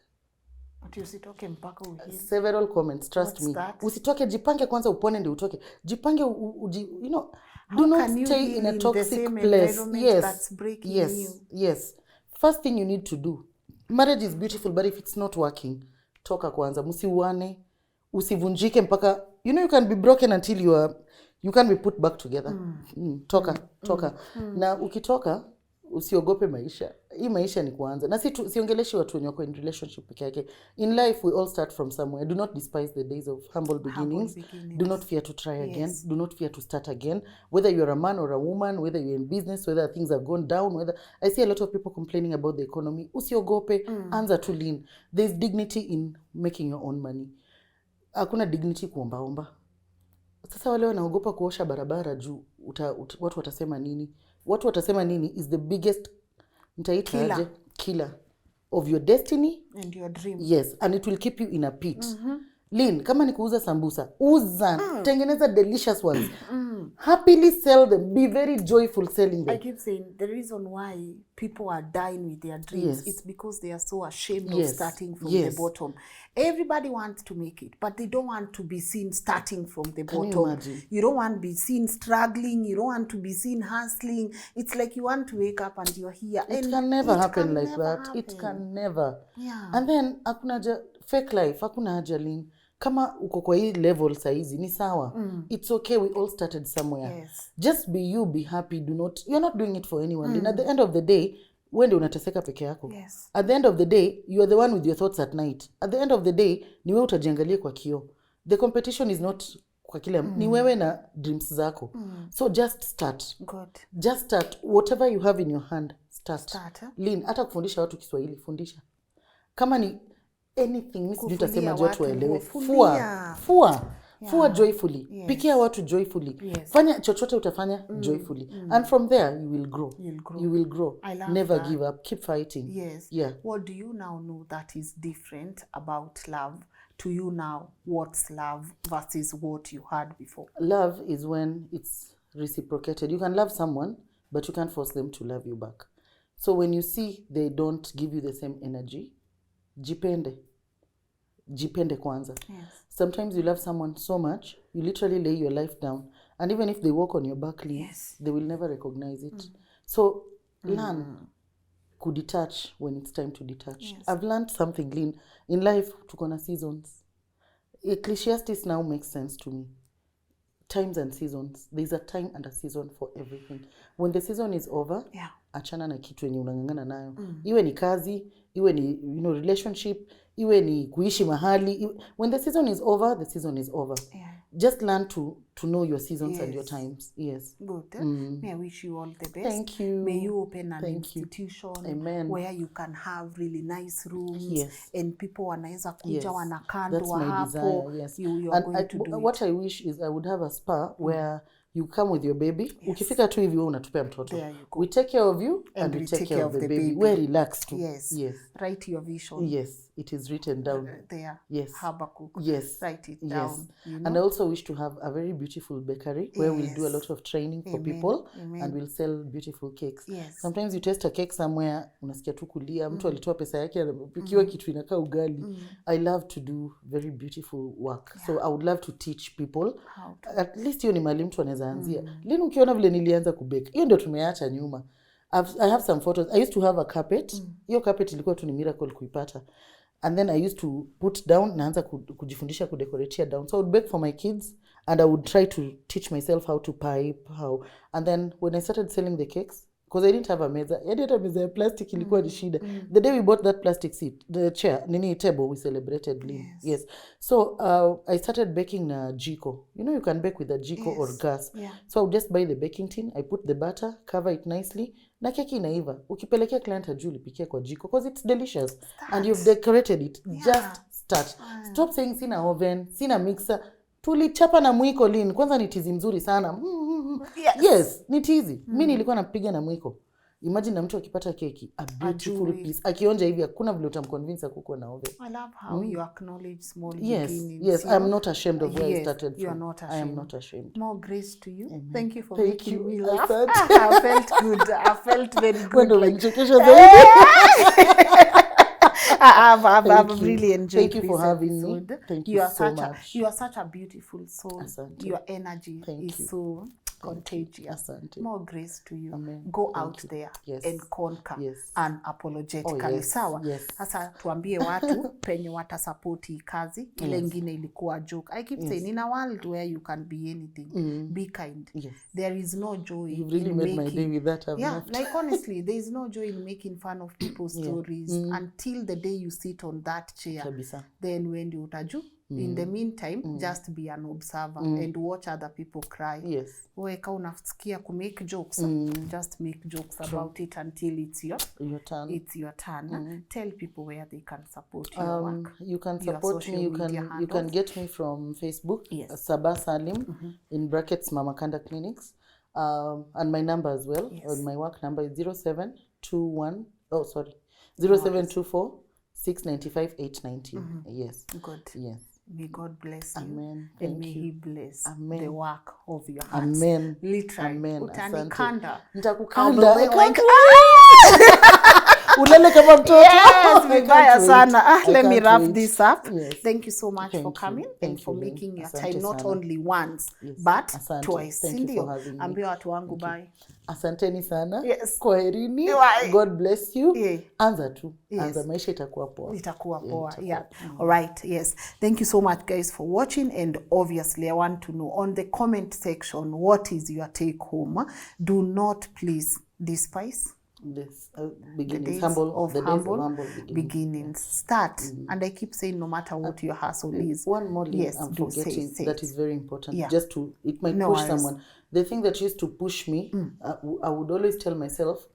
Usitoke mpaka uheal. Several comments, trust me. That? Usitoke, jipange kwanza upone ndio utoke. Jipange, do not stay in a toxic place. Yes. That's breaking you. Yes. First thing you need to do. Marriage is beautiful, but if it's not working, toka kwanza. Musiuane, usivunjike mpaka, you can be broken until you can be put back together. Toka. Na ukitoka, usiogope maisha. Hii maisha ni kuanza. Na siongeleshi watu wenye wako in relationship peke yake. In life, we all start from somewhere. Do not despise the days of humble beginnings. Do not fear to try again. Do not fear to start again. Whether you're a man or a woman, whether you're in business, whether things have gone down, I see a lot of people complaining about the economy. Usiogope, anza tu Lynn. There's dignity in making your own money. Hakuna dignity kuombaomba. Sasa wale wanaogopa kuosha barabara juu watu watasema nini? Watu watasema nini is the biggest killer of your destiny and your dream. Yes, and it will keep you in a pit. Lynn, kama ni kuuza sambusa, uza, tengeneza delicious ones. Happily sell them. Be very joyful selling them. I keep saying the reason why people are dying with their dreams, Yes. it's because they are so ashamed of Yes. starting from Yes. the bottom. Everybody wants to make it, but they don't want to be seen starting from the Can you bottom. imagine? You don't want to be seen struggling. You don't want to be seen hustling. It's like you want to wake up and you're here. It and can never happen can like never that. happen. It can never. Yeah. And then hakuna haja fake life, hakuna haja Lynn. Kama uko kwa hii level saizi ni sawa. It's okay, we all started somewhere. Yes. Just be you, be happy. You're not doing it for anyone. Lynn. At the end of the day, wewe ndio unateseka peke yako. Yes. At the end of the day, you are the one with your thoughts at night. At the end of the day, ni wewe utajiangalia kwa kioo. The competition is not kwa kila ni wewe na dreams zako. So just start. Good. Just start. Whatever you have in your hand, start. Lynn, hata kufundisha watu Kiswahili, fundisha. Kama ni anything, mimi sijui nitasema je watu waelewe. Fua joyfully. Yes. Pikia watu joyfully. Yes. Fanya chochote utafanya joyfully. And from there you will grow. You will grow. Never give up. Keep fighting. Yes. Yeah. What do you now know that is different about love? To you now, what's love versus what you had before? Love is when it's reciprocated. You can love someone, but you can't force them to love you back. So when you see they don't give you the same energy, jipende kwanza. Yes. Sometimes you love someone so much, you literally lay your life down. And even if they walk on your back, yes, they will never recognize it. So learn to detach when it's time to detach. Yes. I've learned something, Lynn. In life, tuko na seasons. Ecclesiastes now makes sense to me. Times and seasons. There's a time and a season for everything. When the season is over, achana na kitu yenye unangangana nayo. Iwe ni kazi, iwe ni relationship, iwe ni kuishi mahali. When the season is over, the season is over. Yeah. Just learn to know your seasons and your times. Yes. Good. May I wish you all the best. Thank you. May you open an institution where you can have really nice rooms. Yes. And people wanaweza kuja wanakandwa hapo. Yes. You are going to do what I wish is I would have a spa where you come with your baby. Yes. Ukifika tu hivi wewe unatupea mtoto. We take care of you and we take care of the baby. We're relaxed too. Yes. Yes. Write your vision. Yes. It is written down. There. Yes. Habakkuk. Yes. Write it down. Yes. And I also wish to have a very beautiful bakery where we'll do a lot of training for people and we'll sell beautiful cakes. Yes. Sometimes you taste a cake somewhere, unasikia tu kulia, mtu alitoa pesa yake anapikiwa kitu inakaa ugali. I love to do very beautiful work. So I would love to teach people. At least hiyo ni mahali mtu anaweza anzia. Lini ukiona vile nilianza kubake, hiyo ndio tumeacha nyuma. I have some photos. I used to have a carpet. Hiyo carpet ilikuwa tu ni miracle kuipata. And then I used to put down, naanza kujifundisha kudecorate down. So I would bake for my kids and I would try to teach myself how to pipe, how. And then when I started selling the cakes, because I didn't have a meza. I didn't have a meza ya plastic ilikuwa ni shida. The day we bought that plastic seat, the chair, table, we celebrated Lynn. Yes. So I started baking na jiko. You can bake with a jiko or gas. Yeah. So I would just buy the baking tin, I put the butter, cover it nicely. Na keki inaiva. Ukipelekea client hajui ulipikia kwa jiko because it's delicious. And you've decorated it. Just start. Stop saying sina oven, sina mixer. Tulichapa na mwiko Lynn. Kwanza ni tizi mzuri sana. Yes, ni tizi. Mimi nilikuwa napiga na mwiko. Imagine na mtu akipata keki, a beautiful piece. Akionja hivi hakuna vile utamconvince kuko na oven. I love how you acknowledge small beginnings. Yes, I'm not ashamed of where I started from. You are not ashamed. I am not ashamed. More grace to you. Amen. Thank you for making me laugh. I felt good. I felt very good. I've really enjoyed Thank you for having me. Thank you so much. You are such a beautiful soul. Asante. Your energy is so contagious. More grace to you. Amen. Go out there and conquer unapologetically. Sawa. Sasa tuambie watu penye watasupporti kazi. Ile ingine ilikuwa joke. I keep saying in a world where you can be anything, be kind. There is no joy in really made my day with that. Like honestly, there is no joy in making fun of people's stories until the day you sit on that chair. Then when you utaju. In the meantime, just be an observer and watch other people cry. Yes. Weka unasikia ku make jokes. Just make jokes about it until it's your turn. It's your turn. Tell people where they can support your work. You can support me. You can get me from Facebook. Sabah Salim in brackets Mama Kanda Clinics. And my number as well. My work number is 0724 695 890. Yes. Good. Yes. May God bless you. Amen. And Thank may you. He bless Amen. the work of your hands. Amen. Literally. Amen. Utanikanda. Nitakukanda. I can't wait. Ulele kama mtoto. Yes, I can't vibaya wait. sana. I Let me can't wrap wait. this up. Yes. Thank you so much Thank for you. coming and Thank for you, Lynn. making your Asante time, not sana. only once, Yes. but Asante. twice. Thank you for Sindio? having me. Ambia watu wangu Thank you. bye. Asanteni sana. Yes. Kwaherini. Why? God bless you. Yeah. Anza tu. Yes. Anza, maisha itakuwa poa. Itakuwa poa. itakuwa Yeah. poa. All right. Yes. Thank you so much, guys, for watching. And obviously, I want to know on the comment section, what is your take home? Do not please despise This the beginnings, days humble, of the days humble of humble beginnings. Start. And I keep saying, no matter what your hustle is. One more thing Yes, I'm do forgetting say that it. is very important. Yeah. Just to, it might No push worries. someone. The thing that used to push me, I would always tell myself,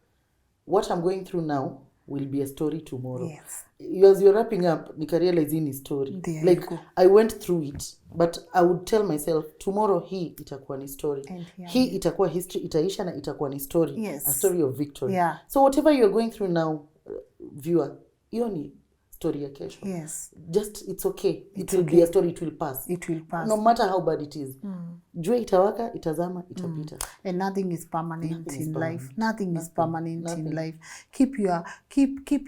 what I'm going through now will be a story tomorrow. Yes. As you're wrapping up, nika realize in story. There Like, you go. I went through it, but I would tell myself, tomorrow hii itakuwa ni story. Hii itakuwa history, itaisha na itakuwa ni story. Yes. A story of victory. Yeah. So whatever you're going through now, viewer, hiyo ni story ya kesho. Yes. Just, it's okay. It will be a story, it will pass. It will pass. No matter how bad it is. Jua itawaka, itazama, itapita. And nothing is permanent in life. Nothing is permanent in life. Keep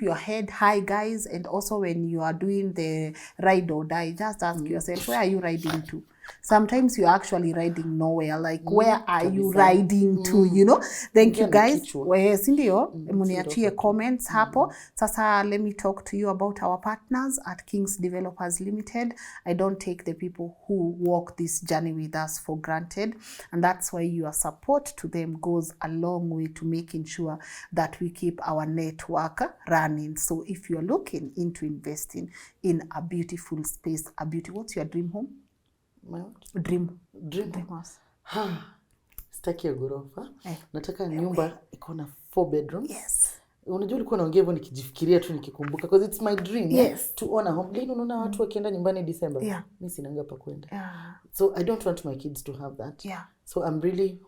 your head high, guys. And also when you are doing the ride or die, just ask yourself, where are you riding to? Sometimes you're actually riding nowhere. Like, where are you riding to, you know? Thank you, guys. Sindio, muniachie comments hapo. Sasa, let me talk to you about our partners at Kings Developers Limited. I don't take the people who walk this journey with us for granted. And that's why your support to them goes a long way to making sure that we keep our network running. So if you're looking into investing in a beautiful space, what's your dream home? Dream house. Sitaki ya ghorofa. Nataka nyumba iko na 4 bedrooms. Yes. Unajua ulikuwa naongea hivyo nikijifikiria tu nikikumbuka, because it's my dream. Yes. To own a home. Lini unaona watu wakienda nyumbani December? Yeah. Mimi sinanga pa kwenda. Yeah. So I don't want my kids to have that. Yeah. So I'm really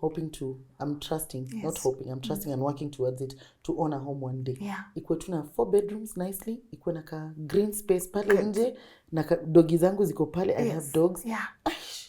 trusting, Yes. not hoping, I'm trusting and working towards it to own a home one day. Yeah. Ikuwe tu na 4 bedrooms nicely, ikuwe na ka green space pale nje, na dogi zangu ziko pale. I have dogs. Yeah.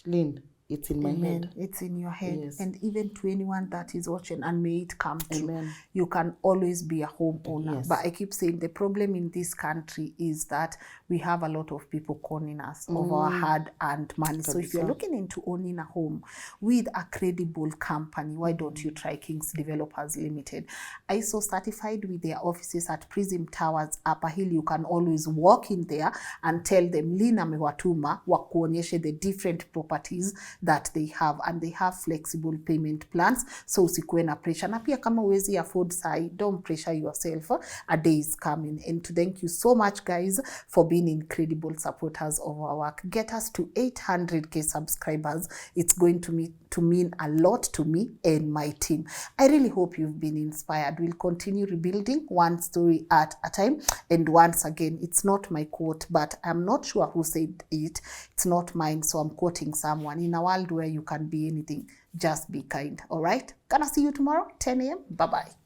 Lynn, it's in my head. It's in your head. Yes. And even to anyone that is watching, and may it come true. Amen. You can always be a homeowner. Yes. But I keep saying the problem in this country is that we have a lot of people conning us of our hard-earned money. So if you're looking into owning a home with a credible company, why don't you try Kings Developers Limited? ISO certified with their offices at Prism Towers, Upper Hill. You can always walk in there and tell them, Lina mewatuma wakuonyeshe the different properties that they have, and they have flexible payment plans, so usikuwe na pressure. Na pia kama uwezi afford sai, don't pressure yourself. A day is coming. And to thank you so much, guys, for being incredible supporters of our work. Get us to 800k subscribers. It's going to mean a lot to me and my team. I really hope you've been inspired. We'll continue rebuilding one story at a time. And once again, it's not my quote, but I'm not sure who said it. It's not mine, so I'm quoting someone. In a world where you can be anything, just be kind. All right? Gonna see you tomorrow, 10 a.m. Bye-bye.